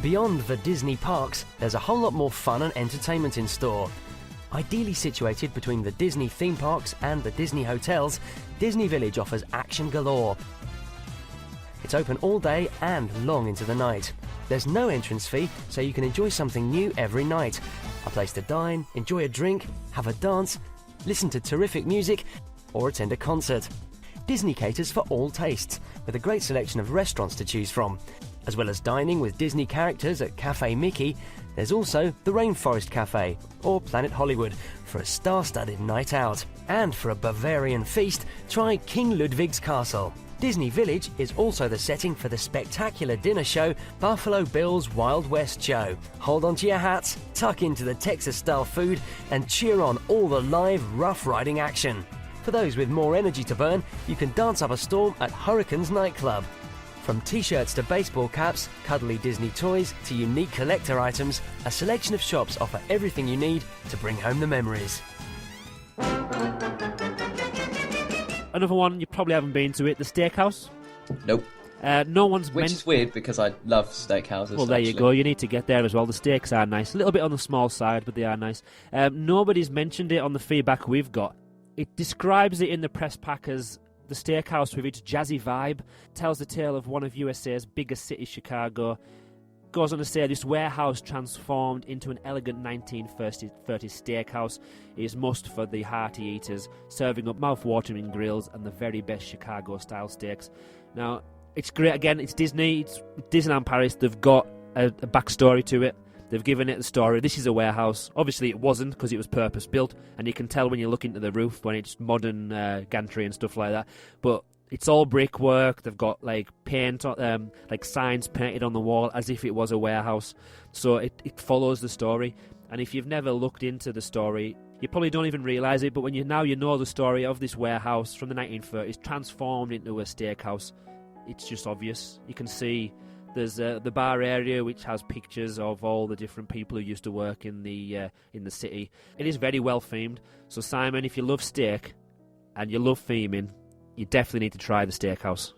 Beyond the Disney parks, there's a whole lot more fun and entertainment in store. Ideally situated between the Disney theme parks and the Disney hotels, Disney Village offers action galore. It's open all day and long into the night. There's no entrance fee, so you can enjoy something new every night. A place to dine, enjoy a drink, have a dance, listen to terrific music, or attend a concert. Disney caters for all tastes, with a great selection of restaurants to choose from. As well as dining with Disney characters at Cafe Mickey, there's also the Rainforest Cafe, or Planet Hollywood, for a star-studded night out. And for a Bavarian feast, try King Ludwig's Castle. Disney Village is also the setting for the spectacular dinner show Buffalo Bill's Wild West Show. Hold on to your hats, tuck into the Texas-style food, and cheer on all the live rough-riding action. For those with more energy to burn, you can dance up a storm at Hurricanes Nightclub. From t-shirts to baseball caps, cuddly Disney toys to unique collector items, a selection of shops offer everything you need to bring home the memories. Another one, you probably haven't been to it, the Steakhouse. Nope. No one's Which is weird because I love steakhouses. Well, there you go. You need to get there as well. The steaks are nice. A little bit on the small side, but they are nice. Nobody's mentioned it on the feedback we've got. It describes it in the press pack as the Steakhouse with its jazzy vibe, tells the tale of one of USA's biggest cities, Chicago. Goes on to say this warehouse transformed into an elegant 1930s steakhouse is must for the hearty eaters, serving up mouth-watering grills and the very best Chicago-style steaks. Now, it's great. Again, it's Disney. It's Disneyland Paris. They've got a backstory to it. They've given it the story. This is a warehouse. Obviously, it wasn't because it was purpose-built, and you can tell when you look into the roof when it's modern gantry and stuff like that. But it's all brickwork. They've got like paint, like signs painted on the wall as if it was a warehouse. So it follows the story. And if you've never looked into the story, you probably don't even realise it. But when you know the story of this warehouse from the 1930s transformed into a steakhouse, it's just obvious. You can see. There's the bar area, which has pictures of all the different people who used to work in the city. It is very well themed. So Simon, if you love steak and you love theming, you definitely need to try the Steakhouse.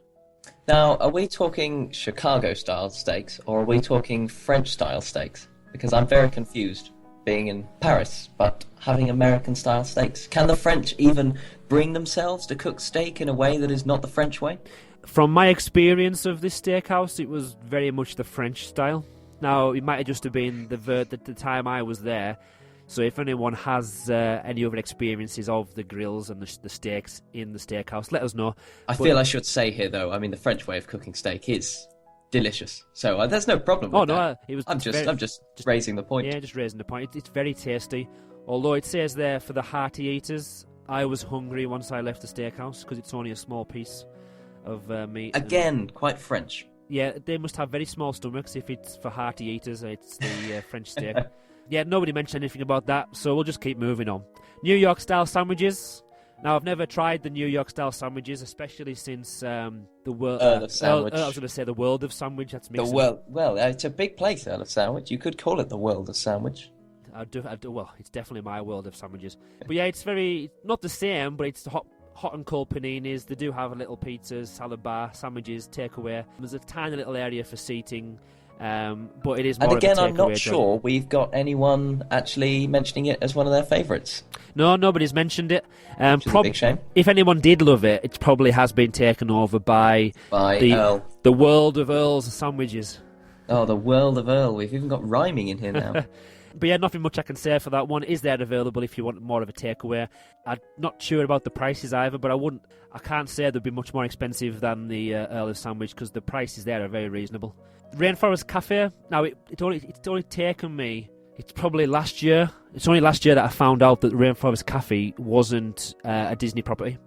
Now, are we talking Chicago-style steaks, or are we talking French-style steaks? Because I'm very confused, being in Paris, but having American-style steaks. Can the French even bring themselves to cook steak in a way that is not the French way? From my experience of this steakhouse, it was very much the French style. Now, it might have just have been the time I was there. So if anyone has any other experiences of the grills and the steaks in the steakhouse, let us know. I feel I should say here, though, I mean, the French way of cooking steak is delicious. So there's no problem with that. I'm just raising the point. Yeah, just raising the point. It's very tasty. Although it says there for the hearty eaters, I was hungry once I left the steakhouse because it's only a small piece of meat. Again, quite French. Yeah, they must have very small stomachs if it's for hearty eaters. It's the French steak. Yeah, nobody mentioned anything about that, so we'll just keep moving on. New York-style sandwiches. Now, I've never tried the New York-style sandwiches, especially since the world... Earl of Sandwich. I was going to say the World of Sandwich. That's mixing. Well, it's a big place, Earl of Sandwich. You could call it the World of Sandwich. Well, it's definitely my world of sandwiches. But yeah, it's not the same, but it's hot and cold paninis. They do have little pizzas, salad bar, sandwiches, takeaway. There's a tiny little area for seating, but it is more. And again, of a takeaway I'm not sure we've got anyone actually mentioning it as one of their favourites. No, nobody's mentioned it. Which is a big shame. If anyone did love it, it probably has been taken over by Earl. The world of Earl's sandwiches. Oh, the world of Earl. We've even got rhyming in here now. But yeah, nothing much I can say for that one. Is there available if you want more of a takeaway? I'm not sure about the prices either, but I can't say they'd be much more expensive than the Earl of Sandwich because the prices there are very reasonable. Rainforest Cafe. Now it's only taken me. It's probably last year. It's only last year that I found out that Rainforest Cafe wasn't a Disney property.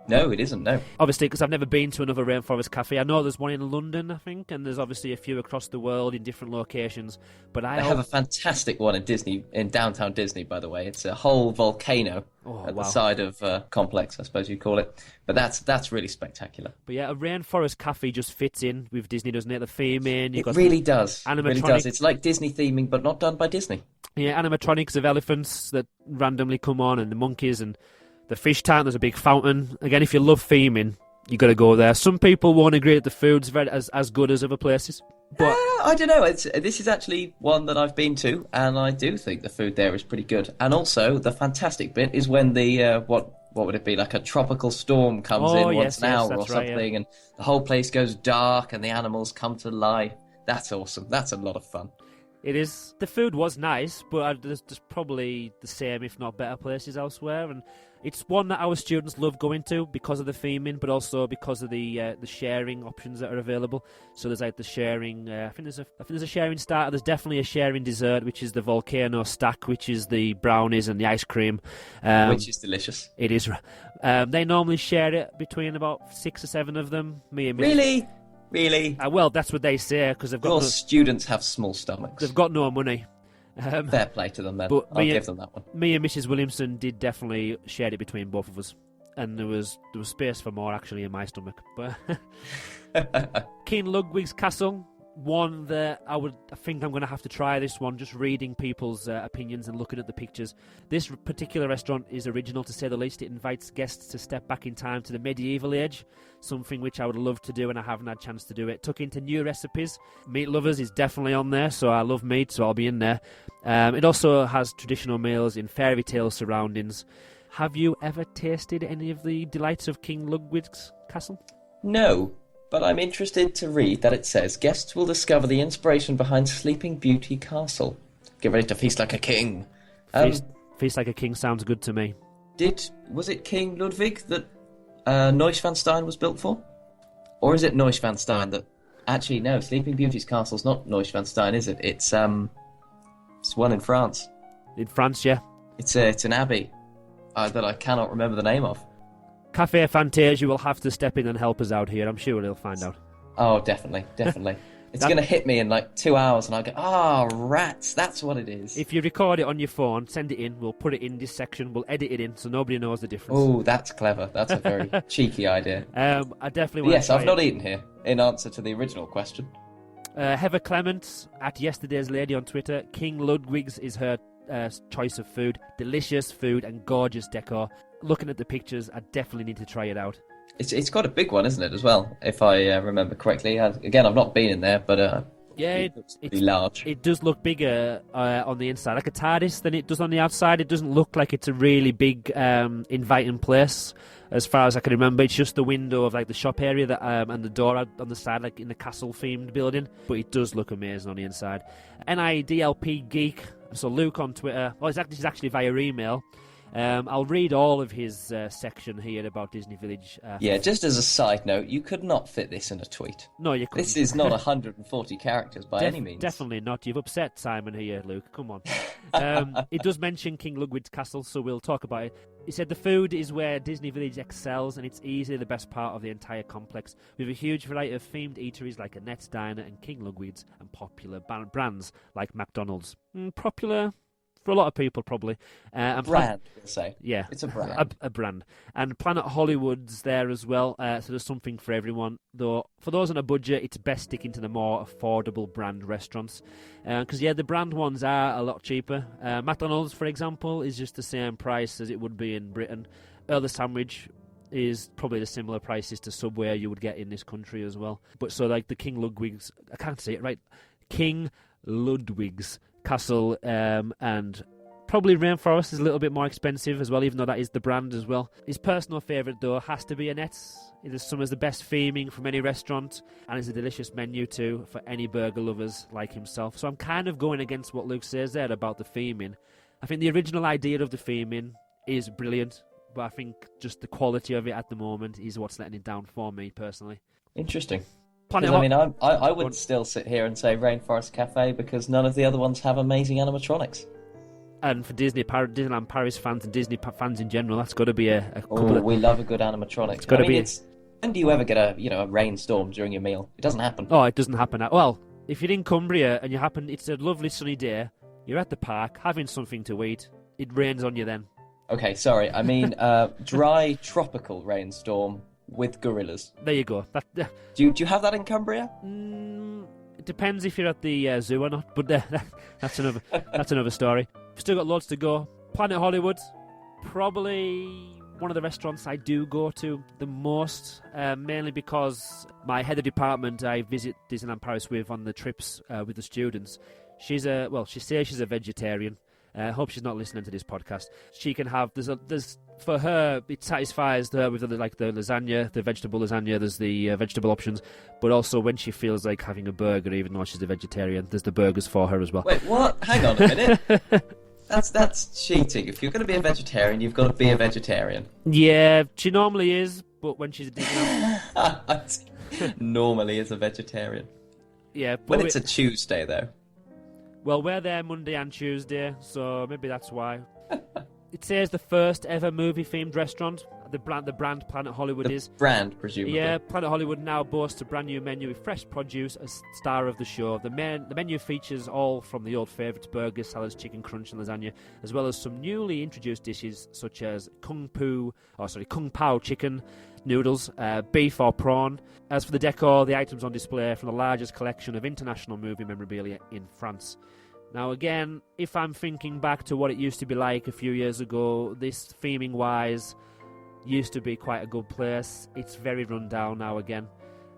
No, it isn't, no. Obviously, because I've never been to another Rainforest Cafe. I know there's one in London, I think, and there's obviously a few across the world in different locations. But I have a fantastic one in downtown Disney, by the way. It's a whole volcano the side of complex, I suppose you'd call it. But that's really spectacular. But yeah, a Rainforest Cafe just fits in with Disney, doesn't it? The theming. It really does. It really does. It's like Disney theming, but not done by Disney. Yeah, animatronics of elephants that randomly come on, and the monkeys, and the fish tank. There's a big fountain. Again, if you love theming, you got to go there. Some people won't agree that the food's as good as other places. But I don't know. This is actually one that I've been to, and I do think the food there is pretty good. And also, the fantastic bit is when the what would it be, like a tropical storm comes in once an hour or that's right, something, and the whole place goes dark, and the animals come to life. That's awesome. That's a lot of fun. it is. The food was nice, but there's probably the same, if not better, places elsewhere. And it's one that our students love going to because of the theming, but also because of the sharing options that are available. So there's like the sharing. I think there's a sharing starter. There's definitely a sharing dessert, which is the volcano stack, which is the brownies and the ice cream, Which is delicious. It is. They normally share it between about 6 or 7 of them. Me and Really? well, that's what they say because they've got Your students have small stomachs. they've got no money. Fair play to them then. But I'll give them that one. Me and Mrs. Williamson did definitely share it between both of us, and there was space for more actually in my stomach. But King Ludwig's Castle, one that I think I'm going to have to try this one, just reading people's opinions and looking at the pictures. This particular restaurant is original to say the least. It invites guests to step back in time to the medieval age, something which I would love to do and I haven't had a chance to do it. Took into new recipes. Meat Lovers is definitely on there, so I love meat, so I'll be in there. It also has traditional meals in fairy tale surroundings. Have you ever tasted any of the delights of King Ludwig's Castle? No, but I'm interested to read that it says guests will discover the inspiration behind Sleeping Beauty Castle. Get ready to feast like a king. Feast like a king sounds good to me. Was it King Ludwig that Neuschwanstein was built for? Or is it Neuschwanstein that... Actually, no, Sleeping Beauty's castle's not Neuschwanstein, is it? It's one in France. In France, yeah. It's an abbey that I cannot remember the name of. Cafe Fantasia will have to step in and help us out here. I'm sure he'll find out. Oh, definitely. It's going to hit me in like 2 hours, and I'll go, rats, that's what it is. If you record it on your phone, send it in. We'll put it in this section. We'll edit it in so nobody knows the difference. Oh, that's clever. That's a very cheeky idea. I definitely want Yes, to try I've not eaten here, in answer to the original question. Heather Clement at Yesterday's Lady on Twitter. King Ludwig's is her choice of food. Delicious food and gorgeous decor. Looking at the pictures, I definitely need to try it out. It's got a big one, isn't it, as well, if I remember correctly. Again, I've not been in there, but it looks pretty large. It does look bigger on the inside, like a TARDIS, than it does on the outside. It doesn't look like it's a really big, inviting place, as far as I can remember. It's just the window of like the shop area that and the door on the side, like in the castle-themed building. But it does look amazing on the inside. NIDLP Geek. So Luke on Twitter. Well, this is actually via email. I'll read all of his section here about Disney Village. Yeah, just as a side note, you could not fit this in a tweet. No, you couldn't. This is not 140 characters by any means. Definitely not. You've upset Simon here, Luke. Come on. It does mention King Ludwig's Castle, so we'll talk about it. He said the food is where Disney Village excels, and it's easily the best part of the entire complex, with a huge variety of themed eateries like Annette's Diner and King Ludwig's, and popular brands like McDonald's. Popular for a lot of people, probably. And brand, we'll say. Yeah. It's a brand. A brand. And Planet Hollywood's there as well, so there's something for everyone. Though, for those on a budget, it's best sticking to the more affordable brand restaurants. Because, the brand ones are a lot cheaper. McDonald's, for example, is just the same price as it would be in Britain. Early Sandwich is probably the similar prices to Subway you would get in this country as well. But so, like, the King Ludwig's... I can't say it right. King Ludwig's Castle, and probably Rainforest is a little bit more expensive as well, even though that is the brand as well. His personal favourite, though, has to be Annette's. It is some of the best theming from any restaurant, and it's a delicious menu too for any burger lovers like himself. So I'm kind of going against what Luke says there about the theming. I think the original idea of the theming is brilliant, but I think just the quality of it at the moment is what's letting it down for me personally. Interesting. I would still sit here and say Rainforest Cafe because none of the other ones have amazing animatronics. And for Disneyland Paris fans and Disney fans in general, that's got to be a couple of... we love a good animatronic. It's got to be... When do you ever get a rainstorm during your meal? It doesn't happen. Oh, it doesn't happen. Well, if you're in Cumbria and it's a lovely sunny day, you're at the park having something to eat, it rains on you then. Okay, sorry. I mean dry tropical rainstorm with gorillas. There you go. Do you have that in Cumbria? It depends if you're at the zoo or not, but that's another story. We've still got loads to go. Planet Hollywood, probably one of the restaurants I do go to the most, mainly because my head of department I visit Disneyland Paris with on the trips with the students. She says she's a vegetarian. I hope she's not listening to this podcast. She can have for her, it satisfies her with the lasagna, the vegetable lasagna. There's the vegetable options, but also when she feels like having a burger, even though she's a vegetarian, there's the burgers for her as well. Wait, what? Hang on a minute. That's cheating. If you're going to be a vegetarian, you've got to be a vegetarian. Yeah, she normally is, but when she's at Disneyland... Normally is a vegetarian. Yeah, but when it's a Tuesday, though. Well, we're there Monday and Tuesday, so maybe that's why. It says the first ever movie-themed restaurant. The brand Planet Hollywood is. Brand, presumably. Yeah, Planet Hollywood now boasts a brand new menu with fresh produce as star of the show. The menu features all from the old favourites: burgers, salads, chicken crunch, and lasagna, as well as some newly introduced dishes such as Kung Pao chicken, noodles, beef or prawn. As for the decor, the items on display from the largest collection of international movie memorabilia in France. Now again, if I'm thinking back to what it used to be like a few years ago, this theming-wise used to be quite a good place. It's very run down now again.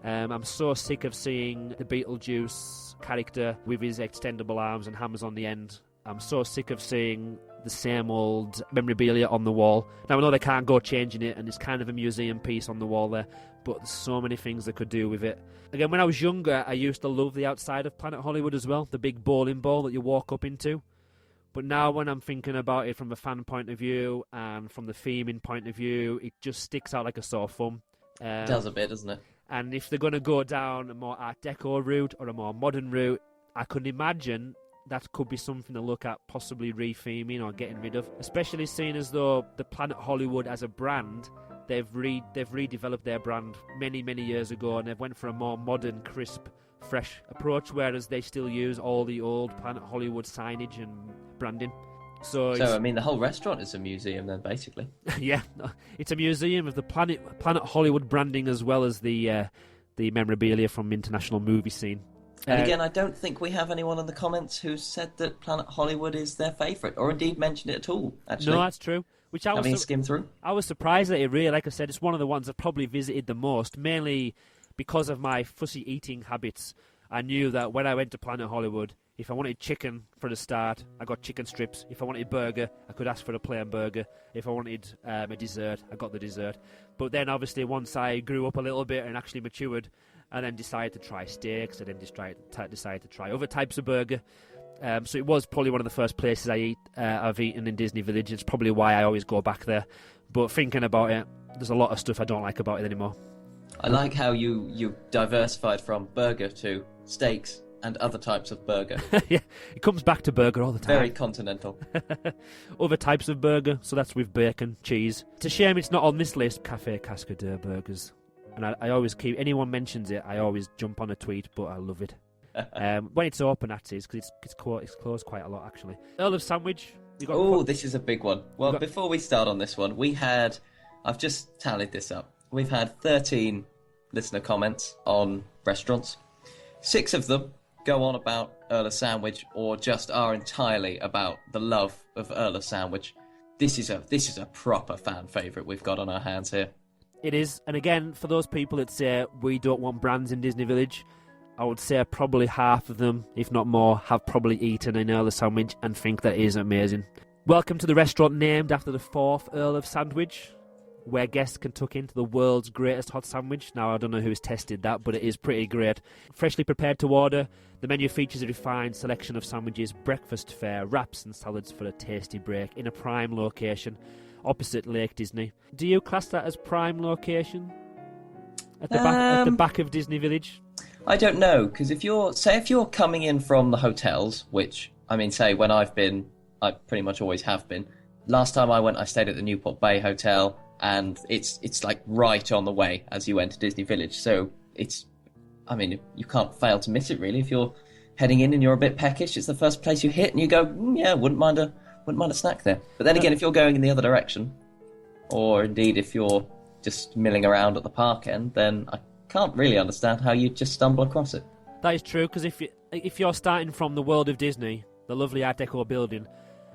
I'm so sick of seeing the Beetlejuice character with his extendable arms and hammers on the end. I'm so sick of seeing the same old memorabilia on the wall. Now I know they can't go changing it, and it's kind of a museum piece on the wall there, but there's so many things they could do with it. Again, when I was younger, I used to love the outside of Planet Hollywood as well, the big bowling ball that you walk up into. But now when I'm thinking about it from a fan point of view and from the theming point of view, it just sticks out like a sore thumb. It does a bit, doesn't it? And if they're going to go down a more Art Deco route or a more modern route, I could imagine that could be something to look at, possibly re-theming or getting rid of. Especially seeing as though the Planet Hollywood as a brand, they've redeveloped their brand many, many years ago, and they've went for a more modern, crisp, fresh approach, whereas they still use all the old Planet Hollywood signage and branding. So I mean, the whole restaurant is a museum then, basically. Yeah, it's a museum of the Planet Hollywood branding as well as the memorabilia from the international movie scene. And again, I don't think we have anyone in the comments who said that Planet Hollywood is their favourite, or indeed mentioned it at all, actually. No, that's true. Which I was skim through. I was surprised that it really, like I said, it's one of the ones I've probably visited the most, mainly because of my fussy eating habits. I knew that when I went to Planet Hollywood, if I wanted chicken for the start, I got chicken strips. If I wanted a burger, I could ask for a plain burger. If I wanted a dessert, I got the dessert. But then, obviously, once I grew up a little bit and actually matured, I then decided to try steaks. I then decided to try other types of burger. So it was probably one of the first places I've eaten in Disney Village. It's probably why I always go back there. But thinking about it, there's a lot of stuff I don't like about it anymore. I like how you diversified from burger to steaks and other types of burger. Yeah, it comes back to burger all the time. Very continental. Other types of burger, so that's with bacon, cheese. It's a shame it's not on this list, Café Cascadeur burgers. And I always keep, anyone mentions it, I always jump on a tweet, but I love it. When it's open, that is, because it's closed quite a lot, actually. Earl of Sandwich. This is a big one. Well, before we start on this one, I've just tallied this up. We've had 13 listener comments on restaurants. 6 of them go on about Earl of Sandwich, or just are entirely about the love of Earl of Sandwich. This is a proper fan favourite we've got on our hands here. It is, and again, for those people that say we don't want brands in Disney Village, I would say probably half of them, if not more, have probably eaten an Earl of Sandwich and think that is amazing. Welcome to the restaurant named after the 4th Earl of Sandwich, where guests can tuck into the world's greatest hot sandwich. Now, I don't know who's tested that, but it is pretty great. Freshly prepared to order, the menu features a refined selection of sandwiches, breakfast fare, wraps and salads for a tasty break in a prime location opposite Lake Disney. Do you class that as prime location? At the back of Disney Village? I don't know, because if you're coming in from the hotels, which, I mean, say when I've been, I pretty much always have been. Last time I went, I stayed at the Newport Bay Hotel, and it's like right on the way as you enter Disney Village. So you can't fail to miss it, really. If you're heading in and you're a bit peckish, it's the first place you hit, and you go, yeah, wouldn't mind a snack there. But then again, if you're going in the other direction, or indeed if you're just milling around at the park end, then I can't really understand how you just stumble across it. That is true, because if you're starting from the world of Disney, the lovely Art Deco building,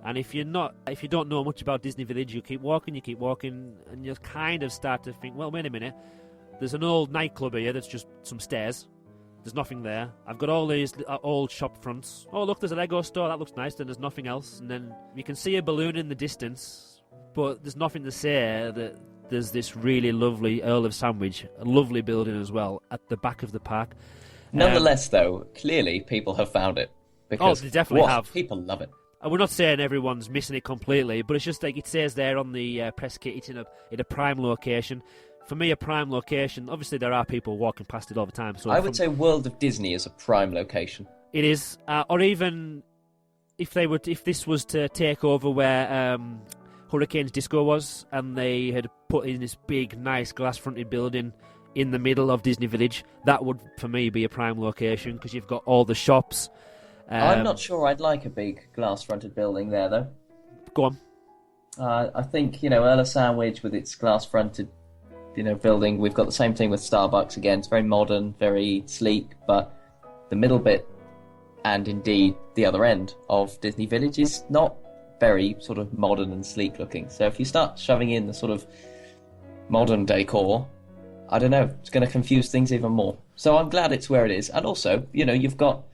And if you don't know much about Disney Village, you keep walking, and you kind of start to think, well, wait a minute, there's an old nightclub here that's just some stairs. There's nothing there. I've got all these old shop fronts. Oh, look, there's a Lego store. That looks nice. Then there's nothing else. And then you can see a balloon in the distance, but there's nothing to say that there's this really lovely Earl of Sandwich, a lovely building as well, at the back of the park. Nonetheless, though, clearly people have found it. Because, they definitely have. People love it. And we're not saying everyone's missing it completely, but it's just like it says there on the press kit, it's in a prime location. For me, a prime location, obviously there are people walking past it all the time. So I would say World of Disney is a prime location. It is, or even if this was to take over where Hurricanes Disco was, and they had put in this big, nice glass-fronted building in the middle of Disney Village, that would, for me, be a prime location, because you've got all the shops. I'm not sure I'd like a big glass-fronted building there, though. Go on. I think, Earl of Sandwich with its glass-fronted building. We've got the same thing with Starbucks again. It's very modern, very sleek, but the middle bit, and indeed the other end of Disney Village, is not very sort of modern and sleek looking. So if you start shoving in the sort of modern decor, I don't know, it's going to confuse things even more. So I'm glad it's where it is. And also, you've got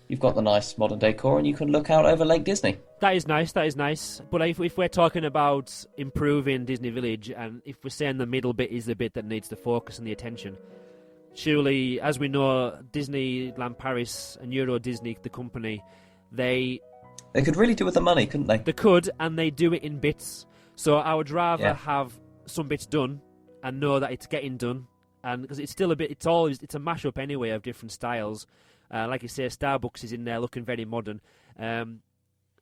the nice modern decor, and you can look out over Lake Disney. That is nice. But if we're talking about improving Disney Village, and if we're saying the middle bit is the bit that needs the focus and the attention, surely, as we know, Disneyland Paris and Euro Disney, the company, they could really do with the money, couldn't they? They could, and they do it in bits. So I would rather have some bits done and know that it's getting done, and because it's still it's a mashup anyway of different styles. Like you say, Starbucks is in there looking very modern.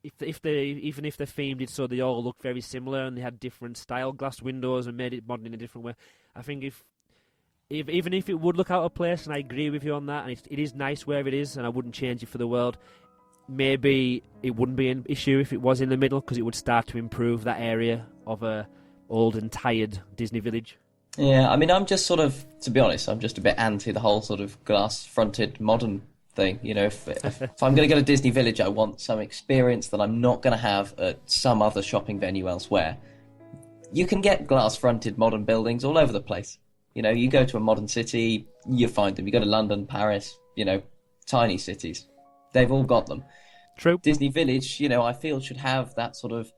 If they themed it so they all look very similar and they had different style glass windows and made it modern in a different way, I think even if it would look out of place, and I agree with you on that, and it is nice where it is, and I wouldn't change it for the world, maybe it wouldn't be an issue if it was in the middle, because it would start to improve that area of a old and tired Disney Village. Yeah, I mean, I'm just sort of, to be honest, I'm just a bit anti the whole sort of glass-fronted modern thing. If I'm going to go to Disney Village, I want some experience that I'm not going to have at some other shopping venue elsewhere. You can get glass-fronted modern buildings all over the place. You go to a modern city, you find them. You go to London, Paris, tiny cities. They've all got them. True. Disney Village, I feel should have that sort of,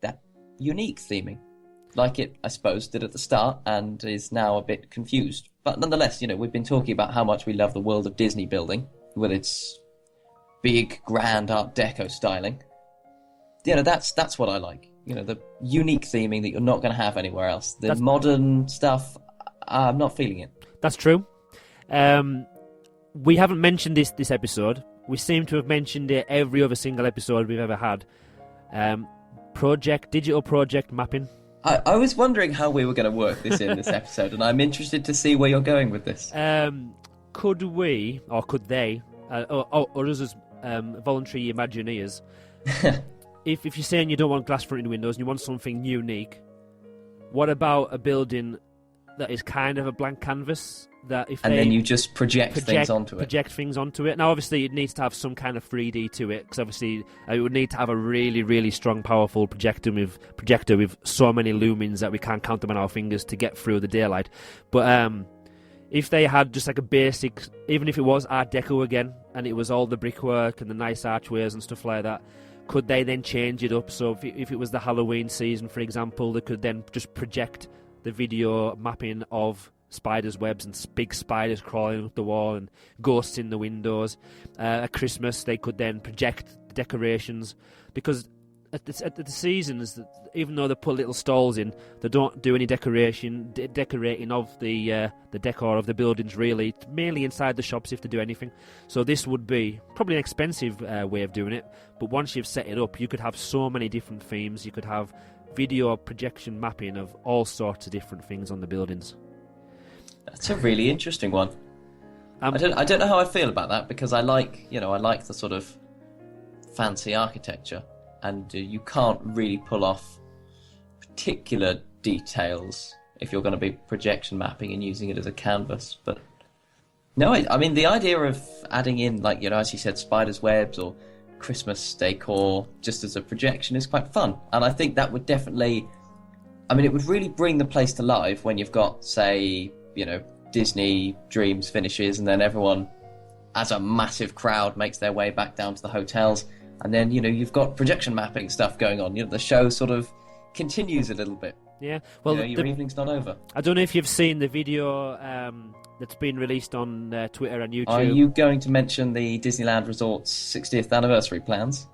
that unique theming. Like it, I suppose, did at the start and is now a bit confused. But nonetheless, we've been talking about how much we love the World of Disney building with its big, grand Art Deco styling. That's what I like. The unique theming that you're not going to have anywhere else. The modern stuff, I'm not feeling it. That's true. We haven't mentioned this episode. We seem to have mentioned it every other single episode we've ever had. Digital project mapping. I was wondering how we were going to work this in this episode, and I'm interested to see where you're going with this. Could we, or could they, or us as voluntary Imagineers, if you're saying you don't want glass-fronted windows and you want something unique, what about a building that is kind of a blank canvas? Then you just project things onto it. Project things onto it. Now, obviously, it needs to have some kind of 3D to it, because obviously it would need to have a really, really strong, powerful projector with so many lumens that we can't count them on our fingers to get through the daylight. But if they had just like a basic, even if it was Art Deco again, and it was all the brickwork and the nice archways and stuff like that, could they then change it up? So if it was the Halloween season, for example, they could then just project the video mapping of spiders' webs and big spiders crawling up the wall and ghosts in the windows. At Christmas, they could then project the decorations, because at the seasons, even though they put little stalls in, they don't do any decorating of the decor of the buildings, really. It's mainly inside the shops if they do anything. So this would be probably an expensive way of doing it, but once you've set it up, you could have so many different themes. You could have video projection mapping of all sorts of different things on the buildings. That's a really interesting one. I don't know how I feel about that, because I like the sort of fancy architecture, and you can't really pull off particular details if you're going to be projection mapping and using it as a canvas. But no, I mean, the idea of adding in, like, as you said, spiders' webs or Christmas decor just as a projection is quite fun. And I think that would definitely, I mean, it would really bring the place to life when you've got, say, you know, Disney Dreams finishes and then everyone, as a massive crowd, makes their way back down to the hotels. And then, you know, you've got projection mapping stuff going on. You know, the show sort of continues a little bit. Yeah, well, you know, your evening's not over. I don't know if you've seen the video that's been released on Twitter and YouTube. Are you going to mention the Disneyland Resort's 60th anniversary plans?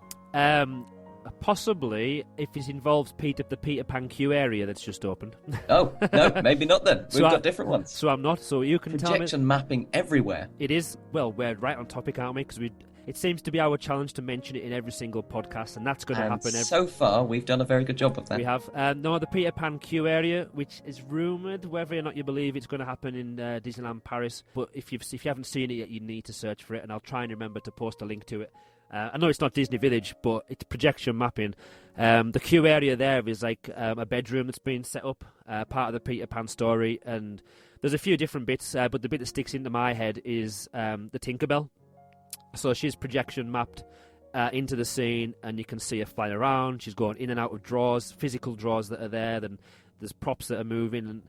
Possibly, if it involves the Peter Pan queue area that's just opened. Oh, no, maybe not then. We've got different ones. So I'm not, so you can tell me. Projection mapping everywhere. It is, well, we're right on topic, aren't we? Because it seems to be our challenge to mention it in every single podcast, and that's going to happen. So far, we've done a very good job of that. We have. No, the Peter Pan queue area, which is rumoured, whether or not you believe it's going to happen in Disneyland Paris. But if you haven't seen it yet, you need to search for it, and I'll try and remember to post a link to it. I know it's not Disney Village, but it's projection mapping. The queue area there is like a bedroom that's been set up, part of the Peter Pan story, and there's a few different bits, but the bit that sticks into my head is the Tinkerbell. So she's projection mapped into the scene, and you can see her flying around. She's going in and out of drawers, physical drawers that are there. Then there's props that are moving, and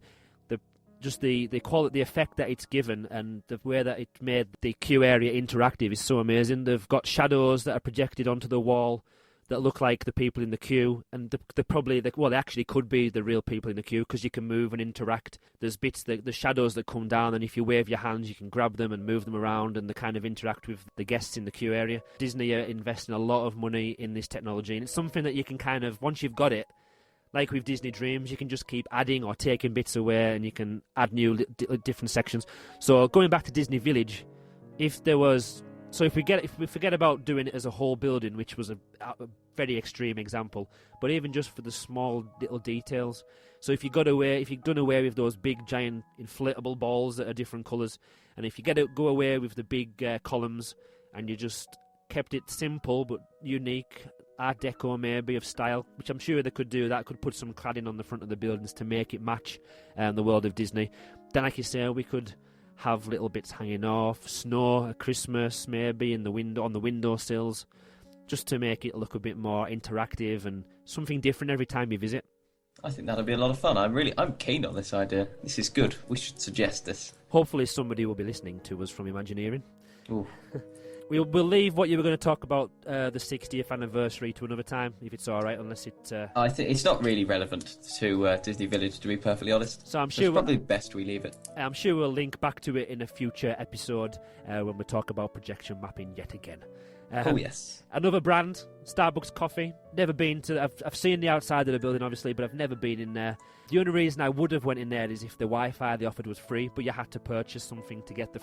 the effect that it's given, and the way that it made the queue area interactive is so amazing. They've got shadows that are projected onto the wall that look like the people in the queue, and they actually could be the real people in the queue because you can move and interact. There's bits, the shadows that come down, and if you wave your hands, you can grab them and move them around, and they kind of interact with the guests in the queue area. Disney are investing a lot of money in this technology, and it's something that you can kind of, once you've got it, like with Disney Dreams, you can just keep adding or taking bits away, and you can add new different sections. So going back to Disney Village, if we forget about doing it as a whole building, which was a very extreme example, but even just for the small little details. So if you've done away with those big giant inflatable balls that are different colours, and if you go away with the big columns, and you just kept it simple but unique, Art Deco maybe of style, which I'm sure they could do, that could put some cladding on the front of the buildings to make it match the world of Disney. Then, like you say, we could have little bits hanging off, snow at Christmas maybe on the windowsills, just to make it look a bit more interactive and something different every time you visit. I think that'll be a lot of fun. I'm keen on this idea. This is good. We should suggest this. Hopefully somebody will be listening to us from Imagineering. Ooh. We'll leave what you were going to talk about the 60th anniversary to another time, if it's all right, unless it... I think it's not really relevant to Disney Village, to be perfectly honest. So I'm sure it's probably best we leave it. I'm sure we'll link back to it in a future episode when we talk about projection mapping yet again. Oh, yes. Another brand, Starbucks Coffee. Never been to... I've seen the outside of the building, obviously, but I've never been in there. The only reason I would have went in there is if the Wi-Fi they offered was free, but you had to purchase something to get the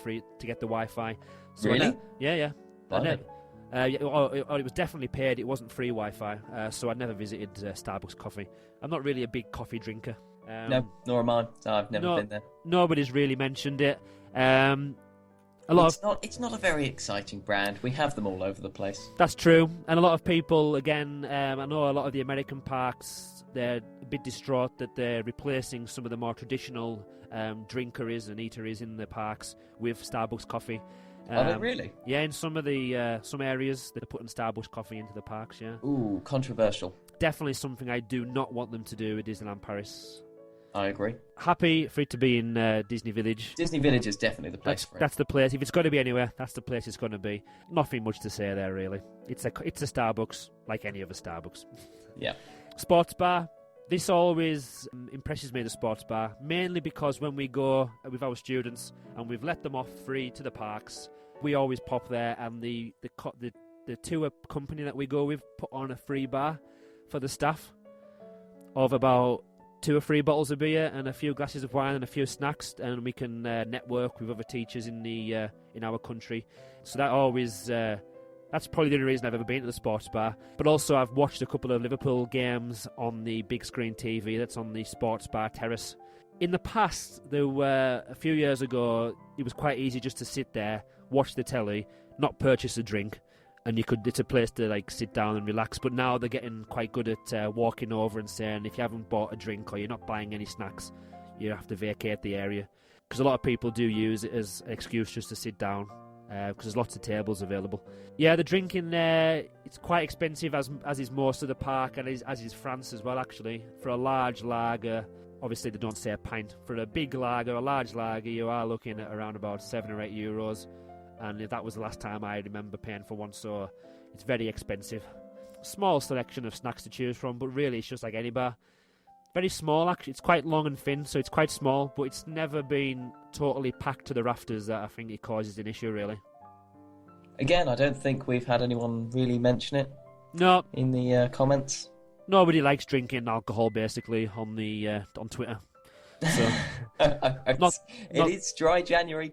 Wi-Fi. So really? Yeah. Or it was definitely paid. It wasn't free Wi-Fi, so I never visited Starbucks Coffee. I'm not really a big coffee drinker. No, nor am I. So I've never been there. Nobody's really mentioned it. It's not a very exciting brand. We have them all over the place. That's true, and a lot of people, again, I know a lot of the American parks, they're a bit distraught that they're replacing some of the more traditional drinkeries and eateries in the parks with Starbucks Coffee. Are they really? Yeah, in some of the some areas they're putting Starbucks Coffee into the parks. Yeah. Ooh, controversial. Definitely something I do not want them to do at Disneyland Paris. I agree. Happy for it to be in Disney Village. Disney Village is definitely the place for it. That's the place. If it's going to be anywhere, that's the place it's going to be. Nothing much to say there, really. It's a Starbucks, like any other Starbucks. Yeah. Sports bar. This always impresses me, the sports bar, mainly because when we go with our students and we've let them off free to the parks, we always pop there, and the tour company that we go with put on a free bar for the staff of about 2 or 3 bottles of beer and a few glasses of wine and a few snacks, and we can network with other teachers in our country. So that always that's probably the only reason I've ever been to the sports bar. But also I've watched a couple of Liverpool games on the big screen TV that's on the sports bar terrace. In the past, there were a few years ago, it was quite easy just to sit there, watch the telly, not purchase a drink, and it's a place to like sit down and relax. But now they're getting quite good at walking over and saying if you haven't bought a drink or you're not buying any snacks, you have to vacate the area, because a lot of people do use it as an excuse just to sit down. because there's lots of tables available. Yeah, the drinking there, it's quite expensive, as is most of the park, and as is France as well, actually. For a large lager, obviously they don't say a pint. For a big lager, a large lager, you are looking at around about €7 or €8. And that was the last time I remember paying for one, so it's very expensive. Small selection of snacks to choose from, but really it's just like any bar. Very small, actually. It's quite long and thin, so it's quite small, but it's never been totally packed to the rafters that I think it causes an issue, really. Again, I don't think we've had anyone really mention it. No. In the comments. Nobody likes drinking alcohol, basically, on Twitter. So, it is dry January,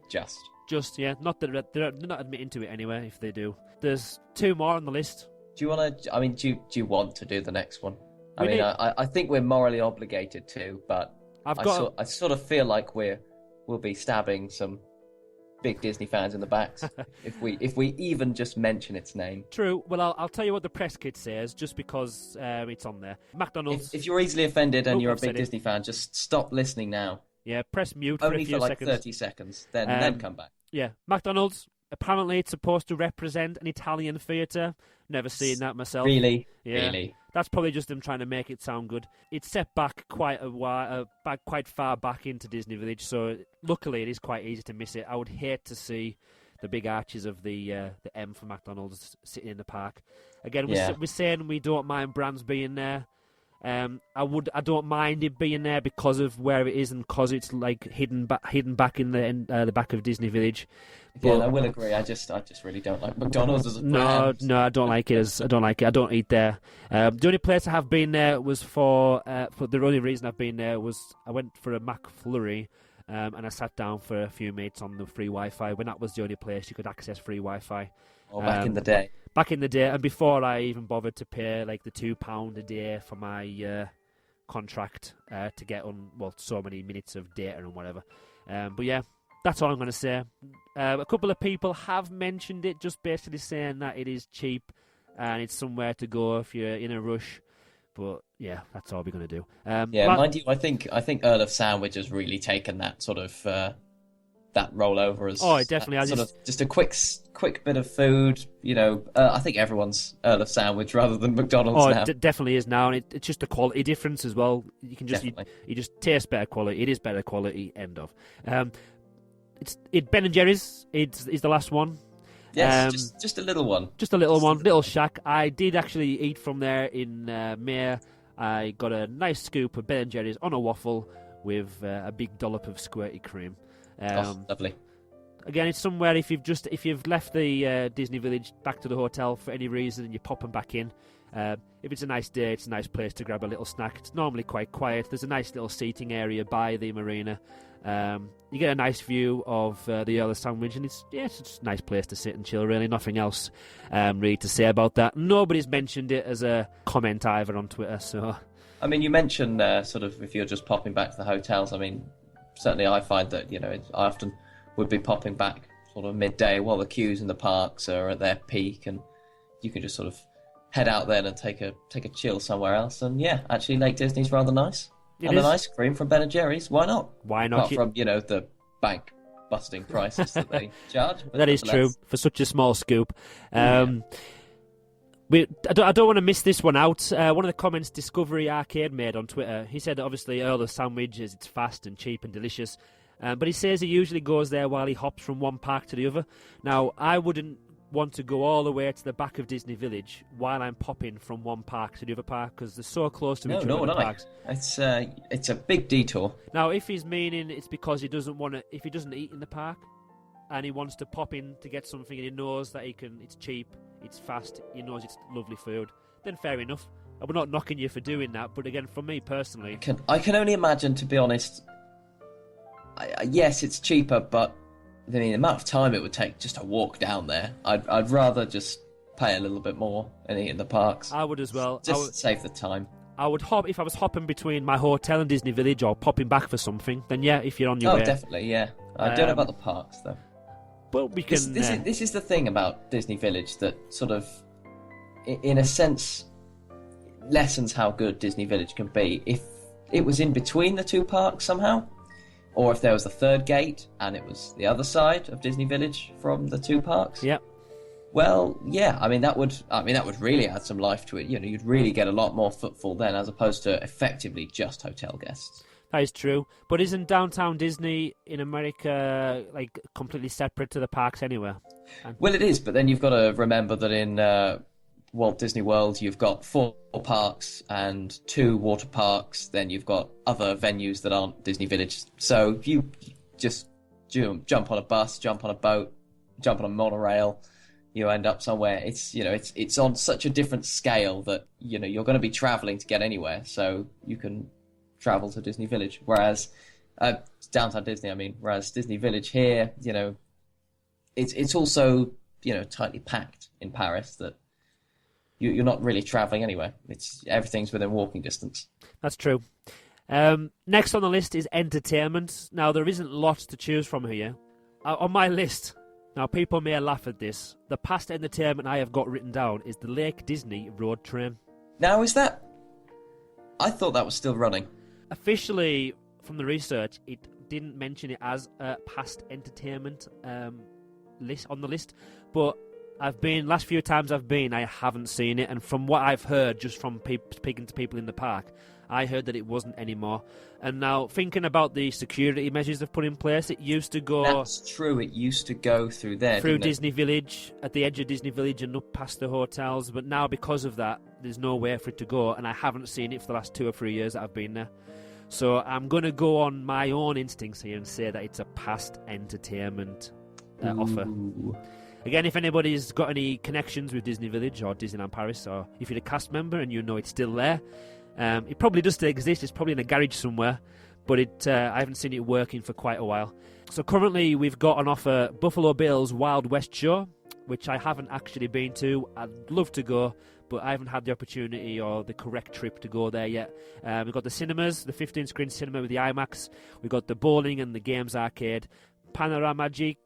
Just, yeah. Not that they're not admitting to it anyway, if they do. There's 2 more on the list. Do you want to? I mean, do you want to do the next one? I think we're morally obligated to, but I sort of feel like we'll be stabbing some big Disney fans in the backs if we even just mention its name. True. Well, I'll tell you what the press kit says, just because it's on there. McDonald's. If you're easily offended and you're a big Disney fan, just stop listening now. Yeah, press mute for only a few for like seconds. 30 seconds, then come back. Yeah, McDonald's. Apparently, it's supposed to represent an Italian theatre. Never seen that myself. Really? Yeah. Really? That's probably just them trying to make it sound good. It's set back quite a while, quite far back into Disney Village, so luckily it is quite easy to miss it. I would hate to see the big arches of the M for McDonald's sitting in the park. Again, we're saying we don't mind brands being there. I don't mind it being there because of where it is and because it's like hidden back in the back of Disney Village. Again, I will agree. I just really don't like McDonald's as a brand. No, I don't like it. I don't like it. I don't eat there. The only place I have been there was for the only reason I've been there was I went for a McFlurry. And I sat down for a few mates on the free Wi-Fi when that was the only place you could access free Wi-Fi. Back in the day. Back in the day, and before I even bothered to pay like the £2 a day for my contract to get on so many minutes of data and whatever. But yeah, that's all I'm going to say. A couple of people have mentioned it, just basically saying that it is cheap and it's somewhere to go if you're in a rush. But yeah, that's all we're going to do. Mind you, I think Earl of Sandwich has really taken that sort of that rollover as it definitely has. Just a quick bit of food. I think everyone's Earl of Sandwich rather than McDonald's now. It definitely is now, and it's just a quality difference as well. You can just you just taste better quality. It is better quality. End of. Ben and Jerry's is the last one. Yes, just a little one. Just a little one, little shack. I did actually eat from there in May. I got a nice scoop of Ben and Jerry's on a waffle with a big dollop of squirty cream. Lovely. Again, it's somewhere if you've left the Disney Village back to the hotel for any reason and you're popping back in. If it's a nice day, it's a nice place to grab a little snack. It's normally quite quiet. There's a nice little seating area by the marina. You get a nice view of the Earl of Sandwich, and it's just a nice place to sit and chill, really. Nothing else really to say about that. Nobody's mentioned it as a comment either on Twitter, so... I mean, you mentioned sort of if you're just popping back to the hotels. I mean, certainly I find that, I often would be popping back sort of midday while the queues in the parks are at their peak, and you can just sort of head out there and take a chill somewhere else. And yeah, actually Lake Disney's rather nice. An ice cream from Ben & Jerry's, why not? Why not? Apart from, the bank-busting prices that they charge. That is true, for such a small scoop. I don't want to miss this one out. One of the comments Discovery Arcade made on Twitter, he said that obviously Earl of Sandwich it's fast and cheap and delicious, but he says he usually goes there while he hops from one park to the other. Now, I wouldn't want to go all the way to the back of Disney Village while I'm popping from one park to the other park because they're so close to each other. Parks. It's a big detour. Now, if he's meaning it's because he doesn't if he doesn't eat in the park and he wants to pop in to get something and he knows that it's cheap, it's fast, he knows it's lovely food, then fair enough. I'm not knocking you for doing that, but again, for me personally, I can only imagine, to be honest. Yes, it's cheaper, but the amount of time it would take just to walk down there, I'd rather just pay a little bit more and eat in the parks. I would as well. Just save the time. I would hop if I was hopping between my hotel and Disney Village or popping back for something. Then yeah, if you're on your way. Oh, definitely, yeah. I don't know about the parks though. Well, we can. This is the thing about Disney Village that sort of, in a sense, lessens how good Disney Village can be. If it was in between the two parks somehow. or if there was a third gate and it was the other side of Disney Village from the two parks. Yep. Well, yeah, that would really add some life to it. You'd really get a lot more footfall then, as opposed to effectively just hotel guests. That is true. But isn't Downtown Disney in America like completely separate to the parks anywhere? Well, it is, but then you've got to remember that in Walt Disney World, you've got 4 parks and 2 water parks. Then you've got other venues that aren't Disney Village. So you just jump on a bus, jump on a boat, jump on a monorail, you end up somewhere. It's on such a different scale that you're going to be traveling to get anywhere. So you can travel to Disney Village, whereas Downtown Disney. Whereas Disney Village here, it's also tightly packed in Paris that you're not really traveling anywhere. Everything's within walking distance. That's true. Next on the list is entertainment. Now there isn't lots to choose from here. On my list. Now, people may laugh at this. The past entertainment I have got written down is the Lake Disney Road Train. Now, is that... I thought that was still running. Officially, from the research, it didn't mention it as a past entertainment list on the list. But last few times I've been, I haven't seen it. And from what I've heard, just from speaking to people in the park, I heard that it wasn't anymore. And now, thinking about the security measures they've put in place, it used to go... That's true, it used to go through there, through Disney Village, at the edge of Disney Village and up past the hotels. But now, because of that, there's nowhere for it to go, and I haven't seen it for the last 2 or 3 years that I've been there. So I'm going to go on my own instincts here and say that it's a past entertainment offer. Again, if anybody's got any connections with Disney Village or Disneyland Paris, or if you're a cast member and you know it's still there, it probably does still exist. It's probably in a garage somewhere, but I haven't seen it working for quite a while. So currently we've got on offer Buffalo Bill's Wild West Show, which I haven't actually been to. I'd love to go, but I haven't had the opportunity or the correct trip to go there yet. We've got the cinemas, the 15-screen cinema with the IMAX. We've got the bowling and the games arcade, Panoramagic,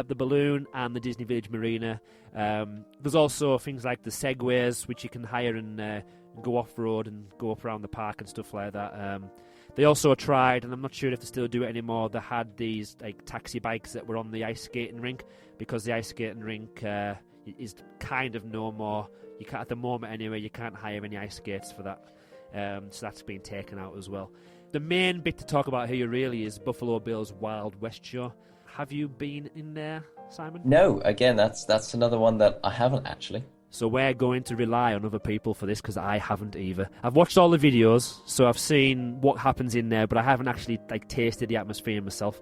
the balloon, and the Disney Village Marina. There's also things like the Segways, which you can hire and go off-road and go up around the park and stuff like that. They also tried, and I'm not sure if they still do it anymore, they had these like taxi bikes that were on the ice skating rink, because the ice skating rink is kind of no more. You can't, at the moment anyway, you can't hire any ice skates for that. So that's been taken out as well. The main bit to talk about here really is Buffalo Bill's Wild West Show. Have you been in there, Simon? No, again, that's another one that I haven't actually. So we're going to rely on other people for this, because I haven't either. I've watched all the videos, so I've seen what happens in there, but I haven't actually tasted the atmosphere myself.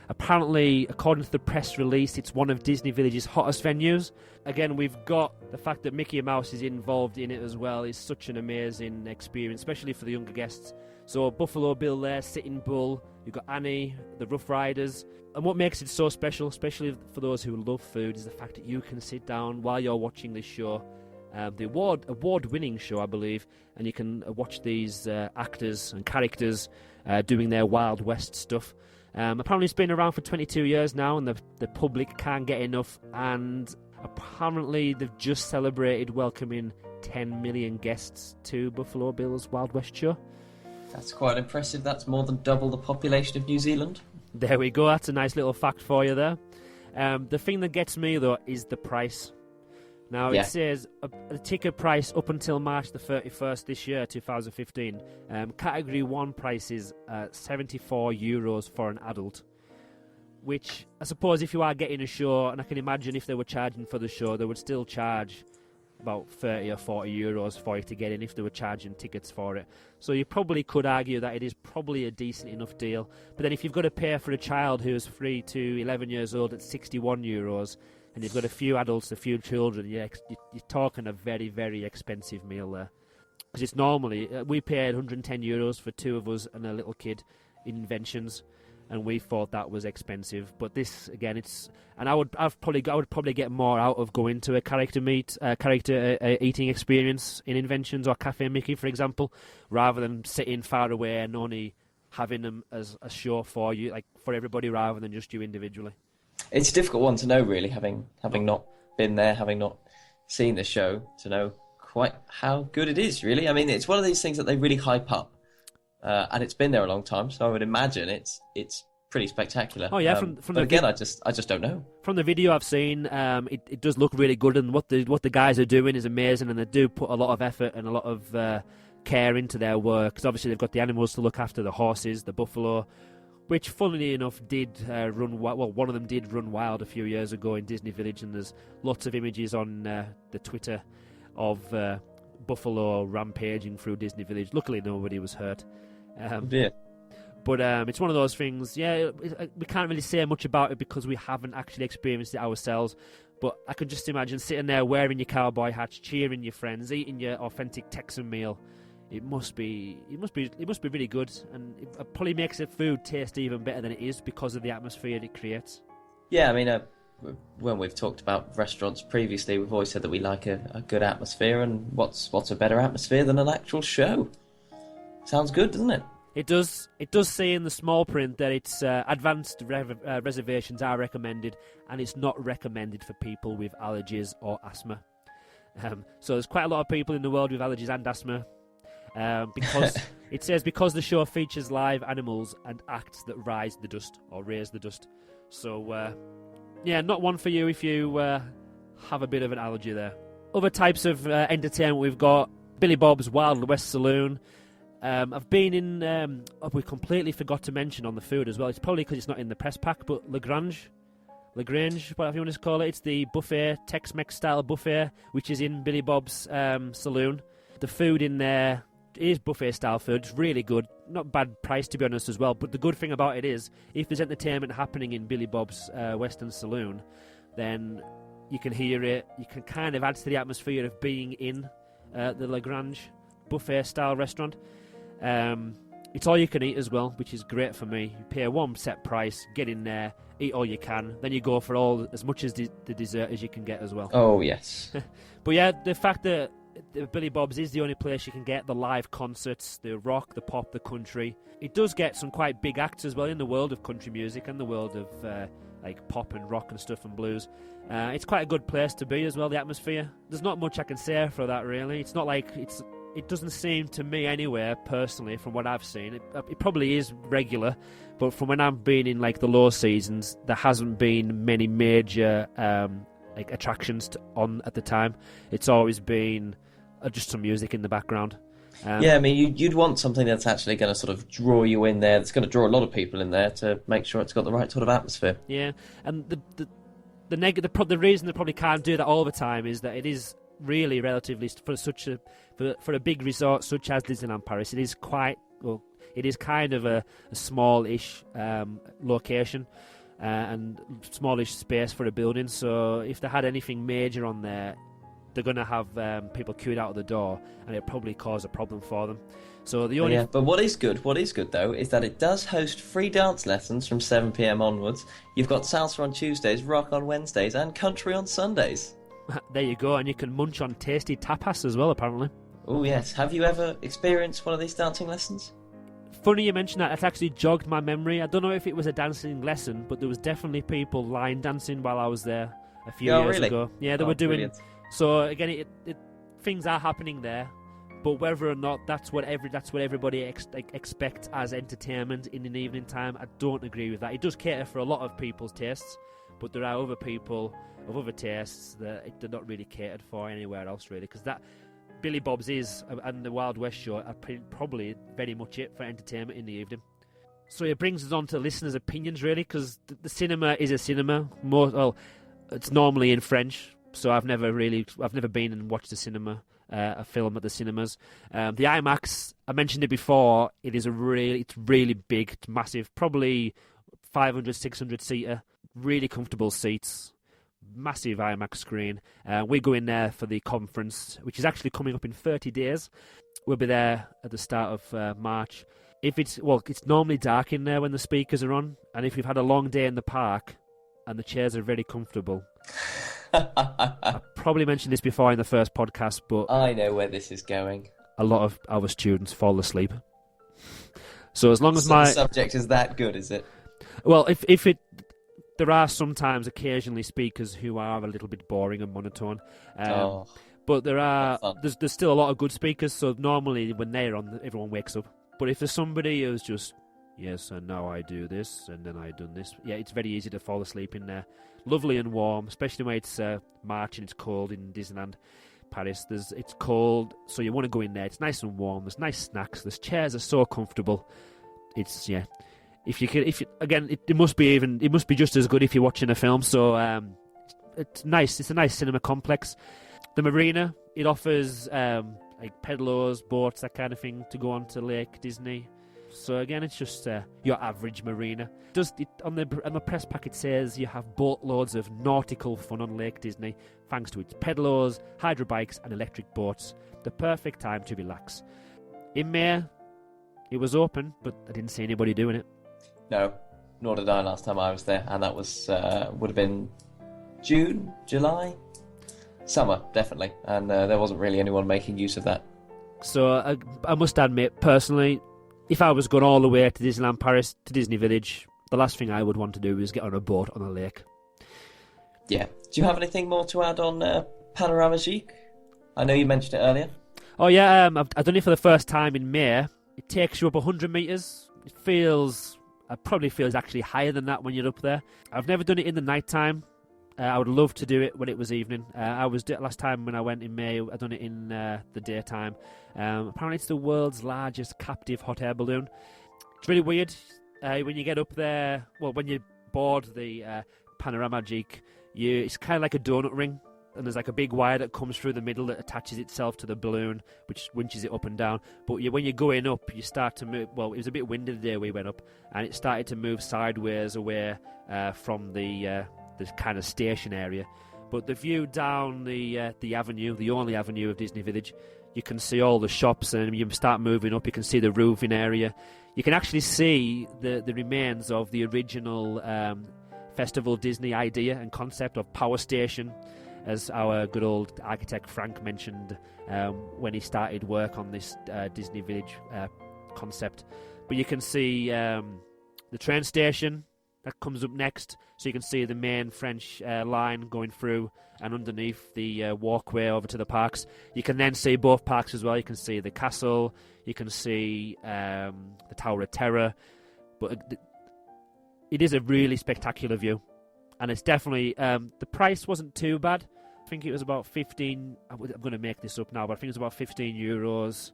Apparently, according to the press release, it's one of Disney Village's hottest venues. Again, we've got the fact that Mickey Mouse is involved in it as well. It's such an amazing experience, especially for the younger guests. So Buffalo Bill there, Sitting Bull, you've got Annie, the Rough Riders. And what makes it so special, especially for those who love food, is the fact that you can sit down while you're watching this show, the award-winning show, I believe, and you can watch these actors and characters doing their Wild West stuff. Apparently it's been around for 22 years now, and the public can't get enough, and apparently they've just celebrated welcoming 10 million guests to Buffalo Bill's Wild West Show. That's quite impressive. That's more than double the population of New Zealand. There we go, that's a nice little fact for you there. The thing that gets me, though, is the price. Now, It says a ticket price up until March the 31st this year, 2015. Category 1 price is €74 for an adult, which I suppose if you are getting a show, and I can imagine if they were charging for the show, they would still charge about 30 or 40 euros for you to get in if they were charging tickets for it. So you probably could argue that it is probably a decent enough deal. But then if you've got to pay for a child who is 3 to 11 years old at 61 euros, and you've got a few adults, a few children, you're talking a very, very expensive meal there. Because it's normally, we paid 110 euros for 2 of us and a little kid in Inventions, and we thought that was expensive. But this, again, I would probably get more out of going to a character eating experience in Inventions or Cafe Mickey, for example, rather than sitting far away and only having them as a show for you, like for everybody, rather than just you individually. It's a difficult one to know, really, having not been there, having not seen the show, to know quite how good it is, really. I mean, it's one of these things that they really hype up, and it's been there a long time, so I would imagine it's pretty spectacular. Oh yeah, from but the again, I just don't know. From the video I've seen, it does look really good, and what the guys are doing is amazing, and they do put a lot of effort and a lot of care into their work. Because obviously they've got the animals to look after, the horses, the buffalo, which funnily enough did run wild. Well, one of them did run wild a few years ago in Disney Village, and there's lots of images on the Twitter of buffalo rampaging through Disney Village. Luckily, nobody was hurt. Yeah. But it's one of those things, we can't really say much about it because we haven't actually experienced it ourselves. But I can just imagine sitting there wearing your cowboy hats, cheering your friends, eating your authentic Texan meal. It must be really good, and it probably makes the food taste even better than it is because of the atmosphere it creates. Yeah, I mean, when we've talked about restaurants previously, we've always said that we like a good atmosphere, and what's a better atmosphere than an actual show? Sounds good, doesn't it? It does say in the small print that it's advanced reservations are recommended, and it's not recommended for people with allergies or asthma. So there's quite a lot of people in the world with allergies and asthma. Because it says because the show features live animals and acts that raise the dust. So not one for you if you have a bit of an allergy there. Other types of entertainment we've got Billy Bob's Wild West Saloon. I've been in. We completely forgot to mention on the food as well. It's probably because it's not in the press pack, but Lagrange, whatever you want to call it. It's the buffet, Tex-Mex style buffet, which is in Billy Bob's saloon. The food in there is buffet style food. It's really good. Not bad price to be honest as well. But the good thing about it is, if there's entertainment happening in Billy Bob's Western Saloon, then you can hear it. You can kind of add to the atmosphere of being in the Lagrange buffet style restaurant. It's all you can eat as well, which is great for me. You pay one set price, get in there, eat all you can, then you go for as much as the dessert as you can get as well. Oh yes. But yeah, the fact that Billy Bob's is the only place you can get the live concerts, the rock, the pop, the country. It does get some quite big acts as well in the world of country music and the world of like pop and rock and stuff and blues. It's quite a good place to be as well, the atmosphere. There's not much I can say for that really. It's not like it doesn't seem to me anywhere, personally, from what I've seen. It probably is regular, but from when I've been in like the low seasons, there hasn't been many major like attractions on at the time. It's always been just some music in the background. Yeah, I mean, you'd want something that's actually going to sort of draw you in there, that's going to draw a lot of people in there to make sure it's got the right sort of atmosphere. Yeah, and the reason they probably can't do that all the time is that it is really relatively for a big resort such as Disneyland Paris. It is kind of a small-ish location and smallish space for a building. So if they had anything major on there, they're going to have people queued out of the door, and it'll probably cause a problem for them. So the only but what is good though is that it does host free dance lessons from 7 p.m. onwards. You've got salsa on Tuesdays, rock on Wednesdays, and country on Sundays. There you go, and you can munch on tasty tapas as well, apparently. Oh yes, have you ever experienced one of these dancing lessons? Funny you mention that. It actually jogged my memory. I don't know if it was a dancing lesson, but there was definitely people line dancing while I was there a few years ago. Yeah, they were doing. Brilliant. So again, things are happening there, but whether or not that's what everybody expects as entertainment in an evening time, I don't agree with that. It does cater for a lot of people's tastes, but there are other people of other tastes that they're not really catered for anywhere else, really, because that Billy Bob's is and the Wild West show are probably very much it for entertainment in the evening. So it brings us on to listeners' opinions, really, because the cinema is a cinema. It's normally in French. So I've never been and watched a film at the cinemas. The IMAX, I mentioned it before. It's really big, it's massive, probably 500, 600 seater, really comfortable seats, massive IMAX screen. We go in there for the conference, which is actually coming up in 30 days. We'll be there at the start of March. It's normally dark in there when the speakers are on, and if you've had a long day in the park and the chairs are very comfortable. I probably mentioned this before in the first podcast, but I know where this is going. A lot of our students fall asleep. So as long as the subject is that good, is it? Well, there are sometimes occasionally speakers who are a little bit boring and monotone. But there's still a lot of good speakers. So normally when they're on, everyone wakes up. But if there's somebody who's just Yes, and now I do this, and then I done this. Yeah, it's very easy to fall asleep in there. Lovely and warm, especially when it's March and it's cold in Disneyland Paris. It's cold, so you want to go in there. It's nice and warm. There's nice snacks. The chairs are so comfortable. It's it must be just as good if you're watching a film. So it's nice. It's a nice cinema complex. The marina, it offers like pedalers, boats, that kind of thing to go on to Lake Disney. So again, it's just your average marina. On the press pack it says you have boatloads of nautical fun on Lake Disney thanks to its pedalers, hydro bikes and electric boats. The perfect time to relax. In May, it was open, but I didn't see anybody doing it. No, nor did I last time I was there, and that was would have been June, July, summer definitely, and there wasn't really anyone making use of that. So I must admit, personally, if I was going all the way to Disneyland Paris, to Disney Village, the last thing I would want to do is get on a boat on a lake. Yeah. Do you have anything more to add on Panorama Gique? I know you mentioned it earlier. Oh yeah, I've done it for the first time in May. It takes you up 100 metres. It probably feels actually higher than that when you're up there. I've never done it in the night time. I would love to do it when it was evening. Last time when I went in May, I done it in the daytime. Apparently it's the world's largest captive hot air balloon. It's really weird when you get up there. Well, when you board the Panorama Gique, it's kind of like a donut ring, and there's like a big wire that comes through the middle that attaches itself to the balloon, which winches it up and down. But when you're going up, you start to move. Well, it was a bit windy the day we went up, and it started to move sideways away from the kind of station area. But the view down the avenue, the only avenue of Disney Village, you can see all the shops, and you start moving up, you can see the roofing area. You can actually see the remains of the original Festival Disney idea and concept of Power Station, as our good old architect Frank mentioned when he started work on this Disney Village concept. But you can see the train station that comes up next, so you can see the main French line going through and underneath the walkway over to the parks. You can then see both parks as well. You can see the castle, you can see the Tower of Terror, but it is a really spectacular view, and it's definitely the price wasn't too bad. I think it was about 15. I'm going to make this up now, but I think it was about €15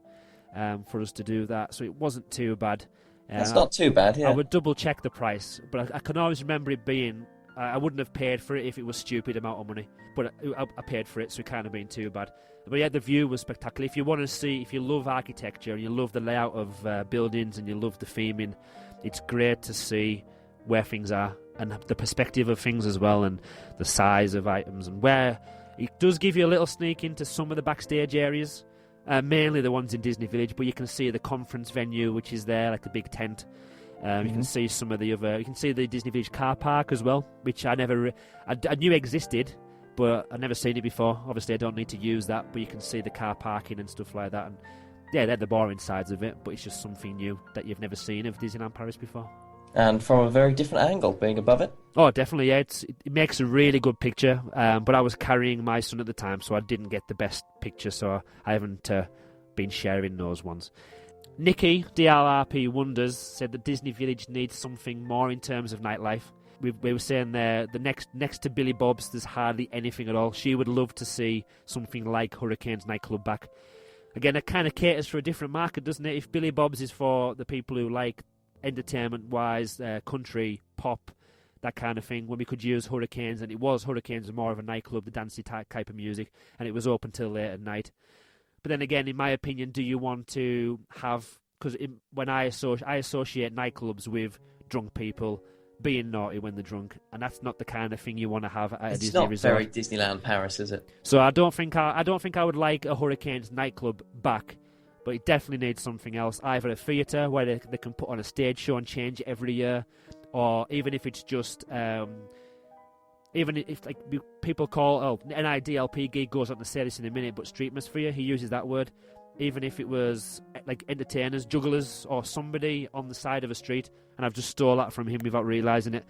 for us to do that, so it wasn't too bad. That's not too bad, yeah. I would double check the price, but I can always remember it being. I wouldn't have paid for it if it was stupid amount of money, but I paid for it, so it can't have been too bad. But yeah, the view was spectacular. If you want to see, if you love architecture and you love the layout of buildings and you love the theming, it's great to see where things are and the perspective of things as well, and the size of items, and where it does give you a little sneak into some of the backstage areas. Mainly the ones in Disney Village, but you can see the conference venue, which is there, like the big tent. You can see some of the other. You can see the Disney Village car park as well, which I knew existed, but I'd never seen it before. Obviously, I don't need to use that, but you can see the car parking and stuff like that. And yeah, they're the boring sides of it, but it's just something new that you've never seen of Disneyland Paris before. And from a very different angle, being above it. Oh, definitely, yeah. It makes a really good picture, but I was carrying my son at the time, so I didn't get the best picture, so I haven't been sharing those ones. Nikki, DLRP Wonders, said that Disney Village needs something more in terms of nightlife. We were saying there, the next to Billy Bob's, there's hardly anything at all. She would love to see something like Hurricanes nightclub back. Again, it kind of caters for a different market, doesn't it? If Billy Bob's is for the people who like entertainment-wise, country, pop, that kind of thing, when we could use Hurricanes, and Hurricanes was more of a nightclub, the dancey type of music, and it was open till late at night. But then again, in my opinion, do you want to have... Because when I associate nightclubs with drunk people being naughty when they're drunk, and that's not the kind of thing you want to have at a Disney resort. It's not very Disneyland Paris, is it? So I don't think I would like a Hurricanes nightclub back, but it definitely needs something else. Either a theatre where they can put on a stage show and change it every year, or even if it's just... even if like people call NIDLP gig goes on to say this in a minute, but Streetmosphere, he uses that word. Even if it was like entertainers, jugglers, or somebody on the side of a street, and I've just stole that from him without realising it.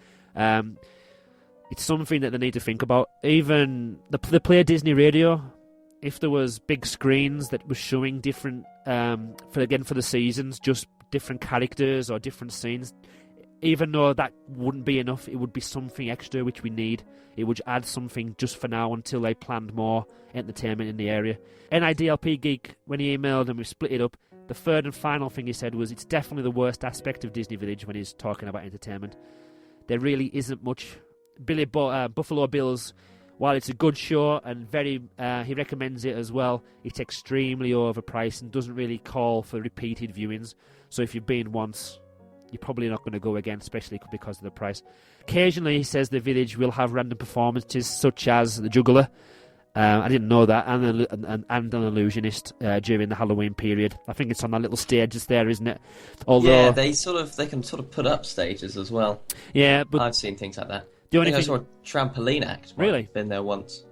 It's something that they need to think about. Even the Play Disney Radio, if there was big screens that were showing different for the seasons, just different characters or different scenes. Even though that wouldn't be enough, it would be something extra which we need. It would add something just for now until they planned more entertainment in the area. NIDLP Geek, when he emailed and we split it up, the third and final thing he said was it's definitely the worst aspect of Disney Village when he's talking about entertainment. There really isn't much. Buffalo Bills, while it's a good show and he recommends it as well, it's extremely overpriced and doesn't really call for repeated viewings. So if you've been once, you're probably not going to go again, especially because of the price. Occasionally, he says the village will have random performances, such as the Juggler. I didn't know that, and an illusionist during the Halloween period. I think it's on that little stage just there, isn't it? Although, yeah, they can sort of put up stages as well. Yeah, but I've seen things like that. I saw a trampoline act. Really? Been there once.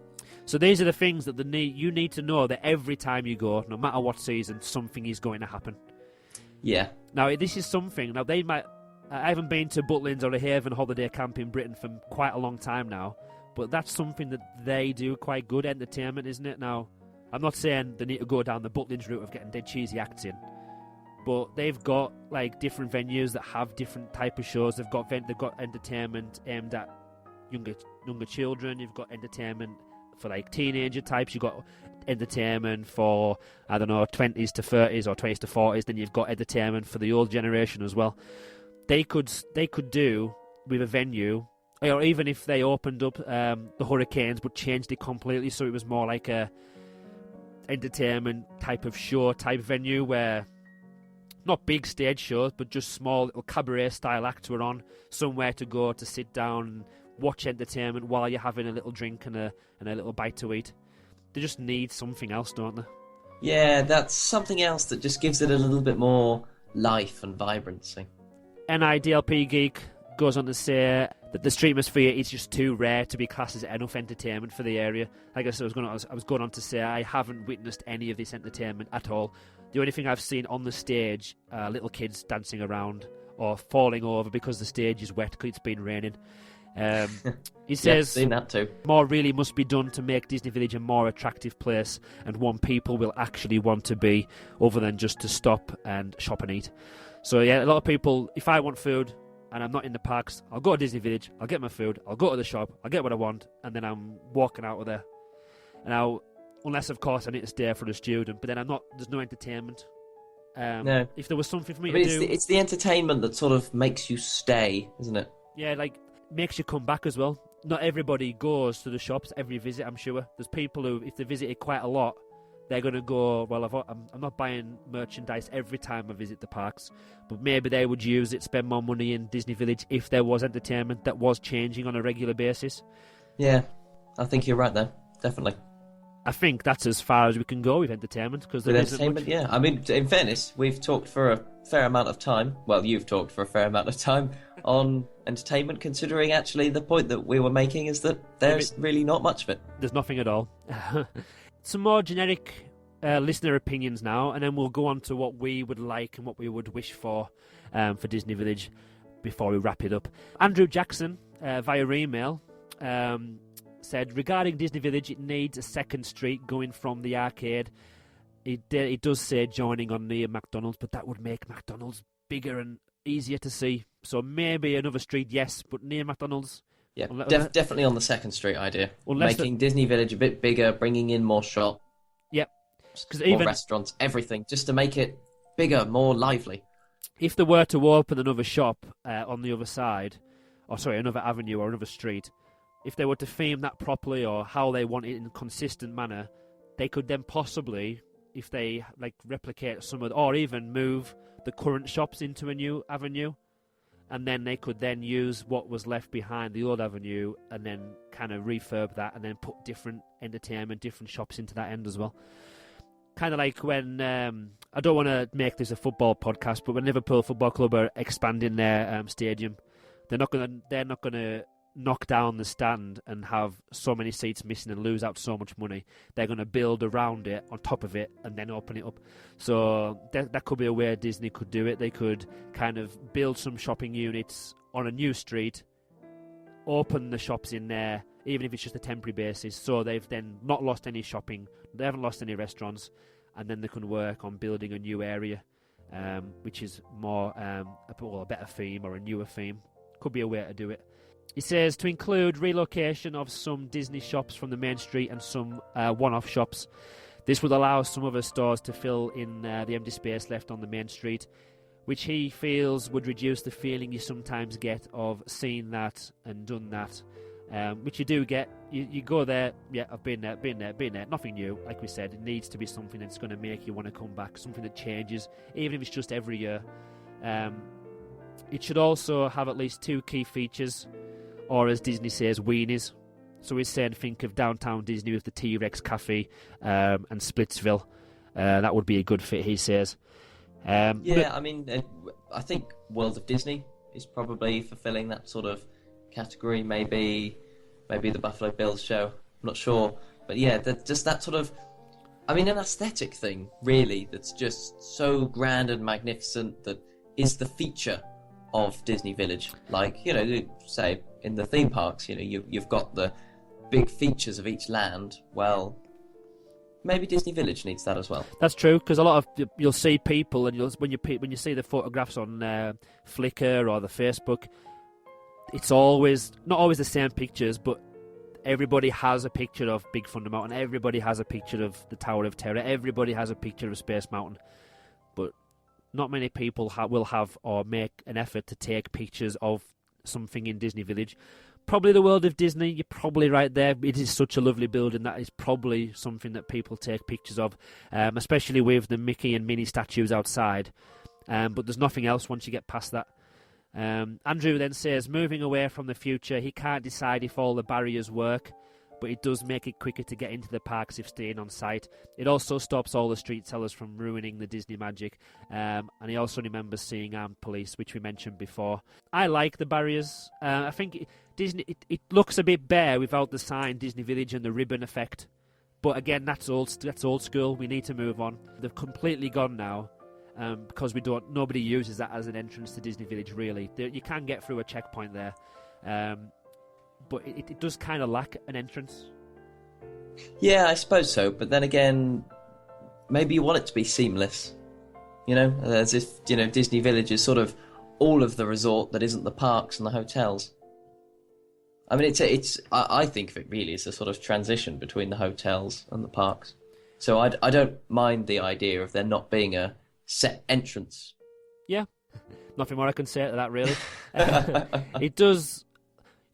So these are the things that you need to know that every time you go, no matter what season, something is going to happen. Yeah. Now, this is something. Now, they might. I haven't been to Butlins or a Haven holiday camp in Britain for quite a long time now, but that's something that they do quite good entertainment, isn't it? Now, I'm not saying they need to go down the Butlins route of getting dead cheesy acts in, but they've got like different venues that have different type of shows. They've got entertainment aimed at younger children. You've got entertainment for like teenager types. You've got entertainment for, I don't know, 20s to 30s or 20s to 40s. Then you've got entertainment for the old generation as well. They could do with a venue, or even if they opened up the Hurricanes but changed it completely so it was more like a entertainment type of show type venue where not big stage shows but just small little cabaret style acts were on, somewhere to go to sit down and watch entertainment while you're having a little drink and a little bite to eat. They just need something else, don't they? Yeah, that's something else that just gives it a little bit more life and vibrancy. NIDLP Geek goes on to say that the streamosphere is just too rare to be classed as enough entertainment for the area. Like I said, I was going on to say I haven't witnessed any of this entertainment at all. The only thing I've seen on the stage are little kids dancing around or falling over because the stage is wet because it's been raining. He says seen that too. More really must be done to make Disney Village a more attractive place and one people will actually want to be, other than just to stop and shop and eat. So yeah, a lot of people, if I want food and I'm not in the parks, I'll go to Disney Village, I'll get my food, I'll go to the shop, I'll get what I want, and then I'm walking out of there. Now, unless of course I need to stay for the student, but then there's no entertainment. No. If there was something for me to do... It's the entertainment that sort of makes you stay, isn't it? Yeah, like, makes you come back as well. Not everybody goes to the shops every visit, I'm sure. There's people who, if they visit it quite a lot, they're going to go, well, I'm not buying merchandise every time I visit the parks, but maybe they would use it, spend more money in Disney Village if there was entertainment that was changing on a regular basis. Yeah, I think you're right there, definitely. I think that's as far as we can go with entertainment. Because with entertainment, yeah. I mean, in fairness, we've talked for a fair amount of time, well, you've talked for a fair amount of time on entertainment, considering actually the point that we were making is that there's really not much of it. There's nothing at all. Some more generic listener opinions now, and then we'll go on to what we would like and what we would wish for Disney Village before we wrap it up. Andrew Jackson, via email, said, regarding Disney Village, it needs a second street going from the arcade. It does say joining on near McDonald's, but that would make McDonald's bigger and easier to see. So maybe another street, yes, but near McDonald's. Yeah, definitely on the second street idea. Making Disney Village a bit bigger, bringing in more shops. Yep. More restaurants, everything, just to make it bigger, more lively. If they were to open another shop on the other side, another avenue or another street, if they were to theme that properly or how they want it in a consistent manner, they could then possibly, if they replicate some of, or even move the current shops into a new avenue, and then they could then use what was left behind the old avenue and then kind of refurb that and then put different entertainment, different shops into that end as well. Kind of like when, I don't want to make this a football podcast, but when Liverpool Football Club are expanding their stadium, they're not going to knock down the stand and have so many seats missing and lose out so much money. They're going to build around it, on top of it, and then open it up. So that could be a way Disney could do it. They could kind of build some shopping units on a new street, open the shops in there, even if it's just a temporary basis, so they've then not lost any shopping, they haven't lost any restaurants, and then they can work on building a new area which is more a better theme or a newer theme. Could be a way to do it. He says to include relocation of some Disney shops from the main street and some one-off shops. This would allow some other stores to fill in the empty space left on the main street, which he feels would reduce the feeling you sometimes get of seeing that and done that, which you do get. You go there, yeah, I've been there, nothing new. Like we said, it needs to be something that's going to make you want to come back, something that changes, even if it's just every year. It should also have at least 2 key features, or as Disney says, weenies. So he's saying think of Downtown Disney with the T-Rex Cafe and Splitsville. That would be a good fit, he says. I mean, I think World of Disney is probably fulfilling that sort of category. Maybe the Buffalo Bills show. I'm not sure, but yeah, just that sort of, I mean, an aesthetic thing, really. That's just so grand and magnificent. That is the feature of Disney Village. Like, say in the theme parks, you've got the big features of each land. Well, maybe Disney Village needs that as well. That's true, because a lot of you'll see people, and when you see the photographs on Flickr or the Facebook, it's not always the same pictures, but everybody has a picture of Big Thunder Mountain. Everybody has a picture of the Tower of Terror. Everybody has a picture of Space Mountain, but not many people will have or make an effort to take pictures of something in Disney Village. Probably the World of Disney, you're probably right there. It is such a lovely building that is probably something that people take pictures of, especially with the Mickey and Minnie statues outside. But there's nothing else once you get past that. Andrew then says, moving away from the future, he can't decide if all the barriers work, but it does make it quicker to get into the parks if staying on site. It also stops all the street sellers from ruining the Disney magic, and he also remembers seeing armed police, which we mentioned before. I like the barriers. I think Disney it looks a bit bare without the sign Disney Village and the ribbon effect, but again, that's old school. We need to move on. They've completely gone now. Because nobody uses that as an entrance to Disney Village, really. You can get through a checkpoint there, but it does kind of lack an entrance. Yeah, I suppose so. But then again, maybe you want it to be seamless. As if Disney Village is sort of all of the resort that isn't the parks and the hotels. I mean, I think of it really as a sort of transition between the hotels and the parks. So I don't mind the idea of there not being a set entrance. Yeah, nothing more I can say to that, really. It does.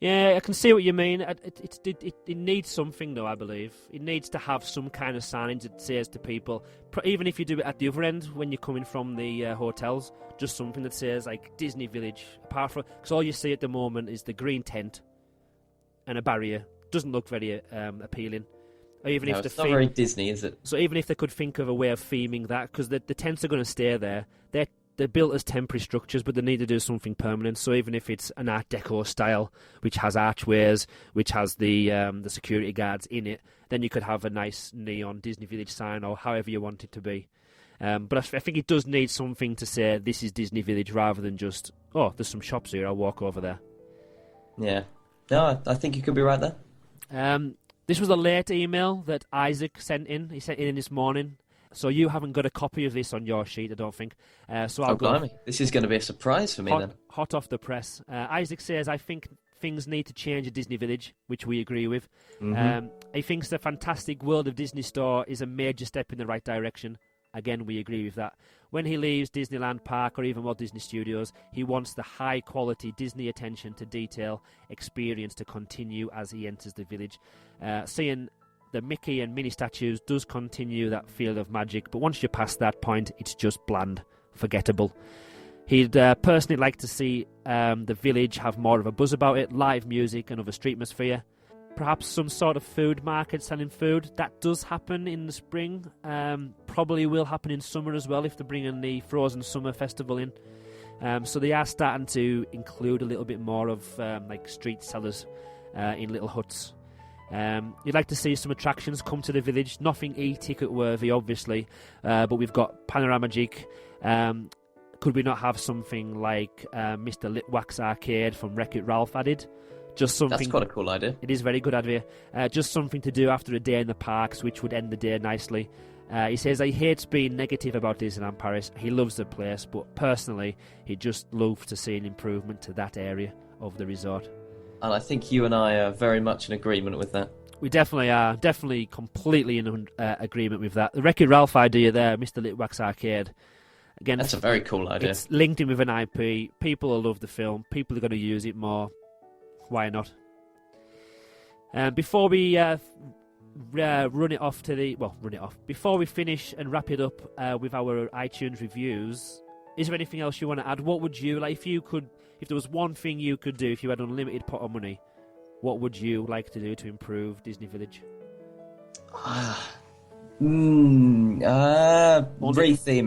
Yeah, I can see what you mean. It needs something, though, I believe. It needs to have some kind of signage that says to people, even if you do it at the other end when you're coming from the hotels, just something that says, like, Disney Village. Apart from, because all you see at the moment is the green tent and a barrier. Doesn't look very appealing. Or even if it's not very Disney, is it? So even if they could think of a way of theming that, because the tents are going to stay there, they're built as temporary structures, but they need to do something permanent. So even if it's an Art Deco style, which has archways, which has the security guards in it, then you could have a nice neon Disney Village sign, or however you want it to be. But I think it does need something to say this is Disney Village, rather than just, oh, there's some shops here, I'll walk over there. Yeah. No, I think you could be right there. This was a late email that Isaac sent in. He sent it in this morning. So you haven't got a copy of this on your sheet, I don't think. So I'll go. Blimey. This is going to be a surprise for me then. Hot off the press. Isaac says, I think things need to change at Disney Village, which we agree with. Mm-hmm. He thinks the fantastic World of Disney store is a major step in the right direction. Again, we agree with that. When he leaves Disneyland Park or even Walt Disney Studios, he wants the high-quality Disney attention to detail experience to continue as he enters the village. Seeing the Mickey and Minnie statues does continue that feel of magic, but once you're past that point, it's just bland, forgettable. He'd personally like to see the village have more of a buzz about it, live music and other streetmosphere. Perhaps some sort of food market selling food. That does happen in the spring. Probably will happen in summer as well if they're bringing the Frozen Summer Festival in. So they are starting to include a little bit more of like street sellers in little huts. You'd like to see some attractions come to the village. Nothing e-ticket worthy, obviously, but we've got Panoramagic. Could we not have something like Mr. Litwack's Arcade from Wreck-It Ralph added? Just something. That's quite a cool idea. It is a very good idea. Just something to do after a day in the parks, which would end the day nicely. He says he hates being negative about Disneyland Paris. He loves the place, but personally, he'd just love to see an improvement to that area of the resort. And I think you and I are very much in agreement with that. We definitely are. Definitely completely in agreement with that. The Wreck-It Ralph idea there, Mr. Litwack's Arcade. Again, That's a very cool idea. It's linked in with an IP. People will love the film. People are going to use it more. Why not? Before we run it off. Before we finish and wrap it up with our iTunes reviews, is there anything else you want to add? What would you like if there was one thing you could do if you had unlimited pot of money? What would you like to do to improve Disney Village? Retheme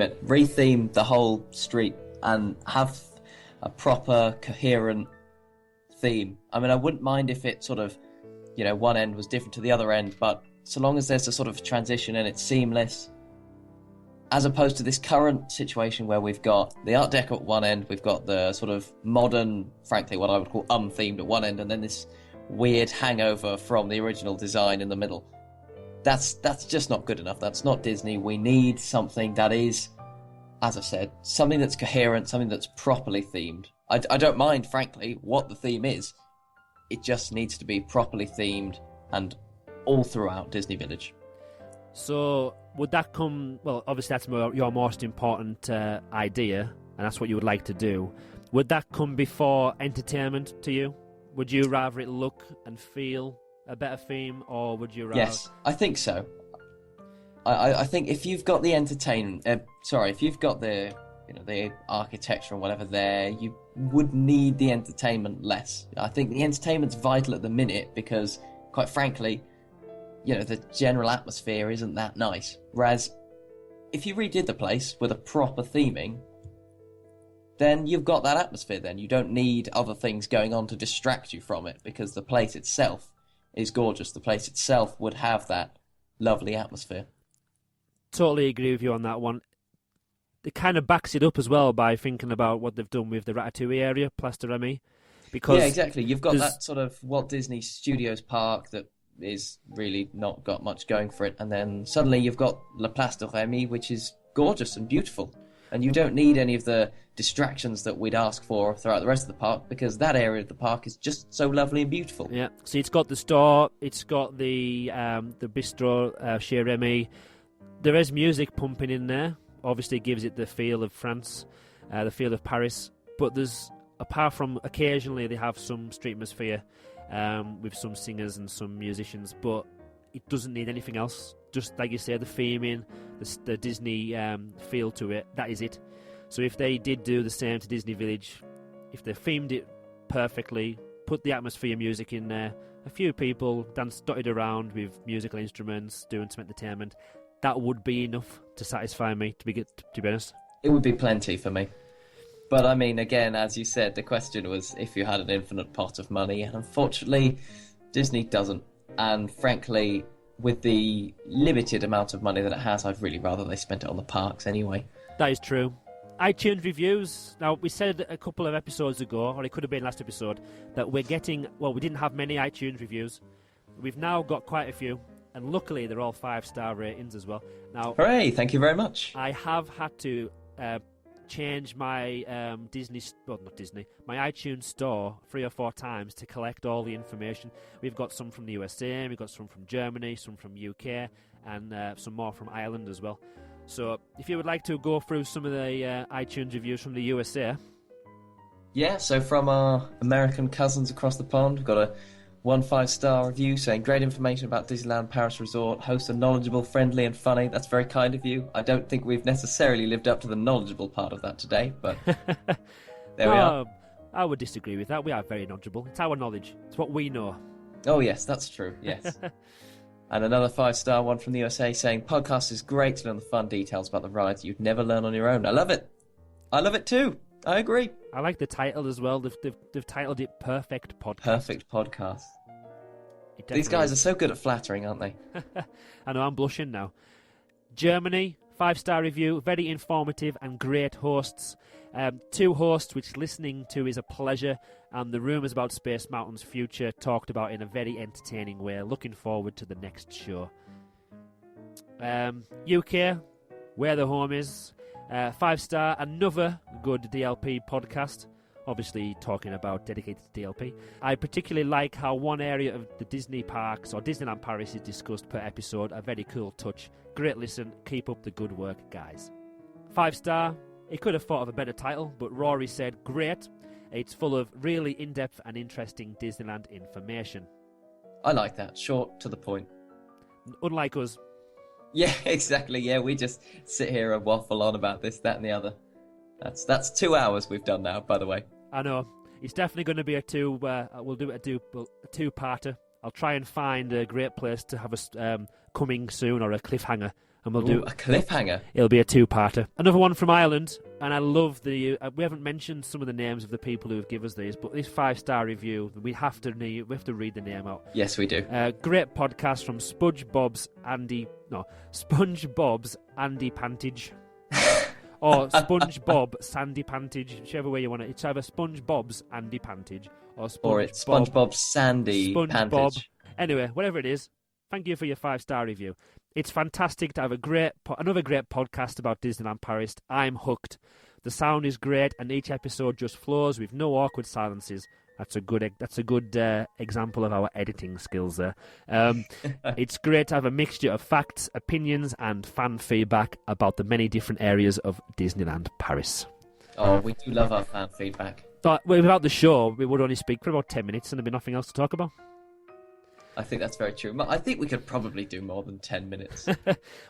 it. Retheme the whole street and have a proper, coherent theme. I mean, I wouldn't mind if it sort of, one end was different to the other end, but so long as there's a sort of transition and it's seamless, as opposed to this current situation where we've got the Art Deco at one end, we've got the sort of modern, frankly, what I would call themed at one end, and then this weird hangover from the original design in the middle. That's just not good enough. That's not Disney. We need something that is, as I said, something that's coherent, something that's properly themed. I don't mind, frankly, what the theme is. It just needs to be properly themed and all throughout Disney Village. So would that come... Well, obviously that's your most important idea, and that's what you would like to do. Would that come before entertainment to you? Would you rather it look and feel a better theme, or would you rather... Yes, I think so. I think if you've got the entertainment... if you've got the architecture and whatever there, you would need the entertainment less. I think the entertainment's vital at the minute because, quite frankly, the general atmosphere isn't that nice. Whereas, if you redid the place with a proper theming, then you've got that atmosphere then. You don't need other things going on to distract you from it because the place itself is gorgeous. The place itself would have that lovely atmosphere. Totally agree with you on that one. It kind of backs it up as well by thinking about what they've done with the Ratatouille area, Place de Remy. Because yeah, exactly. You've got that sort of Walt Disney Studios park that is really not got much going for it, and then suddenly you've got La Place de Remy, which is gorgeous and beautiful. And you don't need any of the distractions that we'd ask for throughout the rest of the park because that area of the park is just so lovely and beautiful. Yeah, so it's got the store, it's got the bistro, Chez Remy. There is music pumping in there. Obviously, it gives it the feel of France, the feel of Paris. But there's, apart from occasionally they have some streetmosphere with some singers and some musicians, but it doesn't need anything else. Just like you say, the theming, the Disney feel to it, that is it. So if they did do the same to Disney Village, if they themed it perfectly, put the atmosphere music in there, a few people dotted around with musical instruments, doing some entertainment, that would be enough to satisfy me, to be honest. It would be plenty for me. But I mean, again, as you said, the question was if you had an infinite pot of money, and unfortunately, Disney doesn't. And frankly, with the limited amount of money that it has, I'd really rather they spent it on the parks anyway. That is true. iTunes reviews. Now, we said a couple of episodes ago, or it could have been last episode, that we're getting... Well, we didn't have many iTunes reviews. We've now got quite a few, and luckily they're all 5-star ratings as well. Now, hooray! Thank you very much. I have had to change my my iTunes store 3 or 4 times to collect all the information. We've got some from the USA, we've got some from Germany, some from UK, and some more from Ireland as well. So if you would like to go through some of the iTunes reviews from the USA. Yeah, so from our American cousins across the pond, we've got a 1 5-star review saying, great information about Disneyland Paris Resort. Hosts are knowledgeable, friendly and funny. That's very kind of you. I don't think we've necessarily lived up to the knowledgeable part of that today, but there we are. I would disagree with that. We are very knowledgeable. It's our knowledge. It's what we know. Oh, yes, that's true. Yes. And another 5-star one from the USA saying, podcast is great to learn the fun details about the rides you'd never learn on your own. I love it. I love it too. I agree. I like the title as well. They've titled it Perfect Podcast. Perfect Podcast. These guys are so good at flattering, aren't they? I know, I'm blushing now. Germany, 5-star review, very informative and great hosts. 2 hosts which listening to is a pleasure, and the rumours about Space Mountain's future talked about in a very entertaining way. Looking forward to the next show. UK, where the home is. 5-star, another good DLP podcast. Obviously talking about dedicated to DLP. I particularly like how one area of the Disney parks or Disneyland Paris is discussed per episode. A very cool touch. Great listen. Keep up the good work, guys. 5-star. He could have thought of a better title, but Rory said, great. It's full of really in-depth and interesting Disneyland information. I like that. Short, to the point. Unlike us. Yeah, exactly. Yeah, we just sit here and waffle on about this, that, and the other. That's 2 hours we've done now, by the way. I know. It's definitely going to be we'll do a two-parter. I'll try and find a great place to have a coming soon or a cliffhanger. And we'll do a cliffhanger. It'll be a two-parter. Another one from Ireland, and I love the. We haven't mentioned some of the names of the people who have given us these, but this 5-star review, we have to read the name out. Yes, we do. Great podcast from SpongeBob's Andy Pantage, or SpongeBob Sandy Pantage, whichever way you want it. It's either SpongeBob's Andy Pantage or it's SpongeBob Sandy Pantage. Anyway, whatever it is, thank you for your 5-star review. It's fantastic to have another great podcast about Disneyland Paris. I'm hooked. The sound is great, and each episode just flows with no awkward silences. That's a good example of our editing skills there. It's great to have a mixture of facts, opinions, and fan feedback about the many different areas of Disneyland Paris. Oh, we do love our fan feedback. But without the show, we would only speak for about 10 minutes, and there'd be nothing else to talk about. I think that's very true. I think we could probably do more than 10 minutes.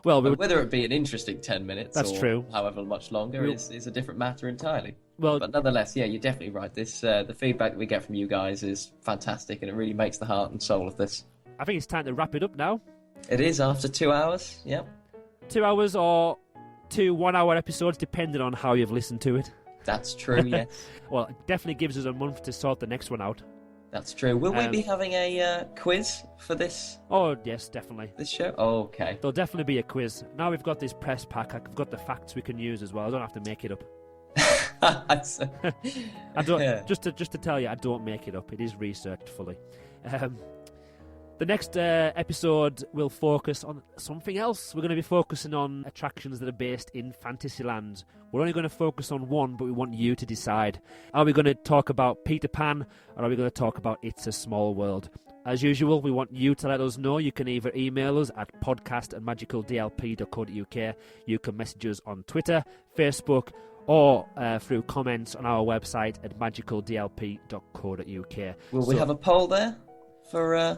Well, whether it be an interesting 10 minutes that's or true. However much longer is a different matter entirely. Well, but nonetheless, yeah, you're definitely right. The feedback that we get from you guys is fantastic, and it really makes the heart and soul of this. I think it's time to wrap it up now. It is after 2 hours, yep. 2 hours or 2 1-hour episodes, depending on how you've listened to it. That's true, yes. Well, it definitely gives us a month to sort the next one out. That's true. Will we be having a quiz for this? Oh, yes, definitely. This show? Oh, okay. There'll definitely be a quiz. Now we've got this press pack, I've got the facts we can use as well. I don't have to make it up. I don't. Yeah. Just to tell you, I don't make it up. It is researched fully. The next episode will focus on something else. We're going to be focusing on attractions that are based in Fantasyland. We're only going to focus on one, but we want you to decide. Are we going to talk about Peter Pan, or are we going to talk about It's a Small World? As usual, we want you to let us know. You can either email us at podcast@magicaldlp.co.uk. You can message us on Twitter, Facebook, or through comments on our website at magicaldlp.co.uk. Will we have a poll there for...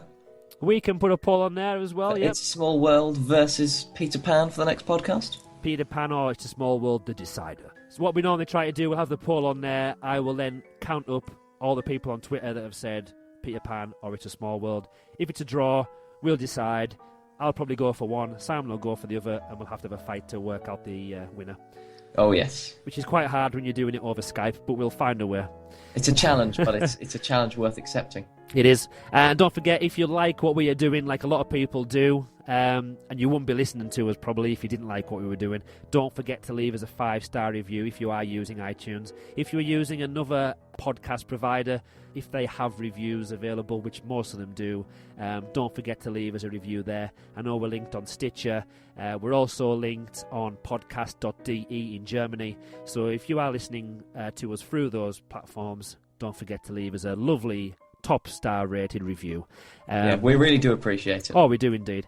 We can put a poll on there as well, yeah. It's a Small World versus Peter Pan for the next podcast? Peter Pan or It's a Small World, the decider. So what we normally try to do, we'll have the poll on there. I will then count up all the people on Twitter that have said Peter Pan or It's a Small World. If it's a draw, we'll decide. I'll probably go for one, Simon will go for the other, and we'll have to have a fight to work out the winner. Oh, yes. Which is quite hard when you're doing it over Skype, but we'll find a way. It's a challenge, but it's a challenge worth accepting. It is. And don't forget, if you like what we are doing, like a lot of people do, and you wouldn't be listening to us probably if you didn't like what we were doing, don't forget to leave us a 5-star review if you are using iTunes. If you're using another podcast provider, if they have reviews available, which most of them do, don't forget to leave us a review there. I know we're linked on Stitcher. We're also linked on podcast.de in Germany. So if you are listening to us through those platforms, don't forget to leave us a lovely top star rated review. Yeah, we really do appreciate it. Oh, we do indeed.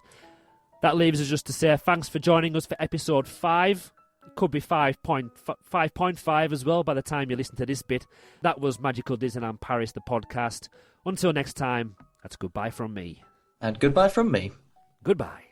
That leaves us just to say thanks for joining us for episode 5. It could be 5.5 as well by the time you listen to this bit. That was Magical Disneyland Paris, the podcast. Until next time, that's goodbye from me. And goodbye from me. Goodbye.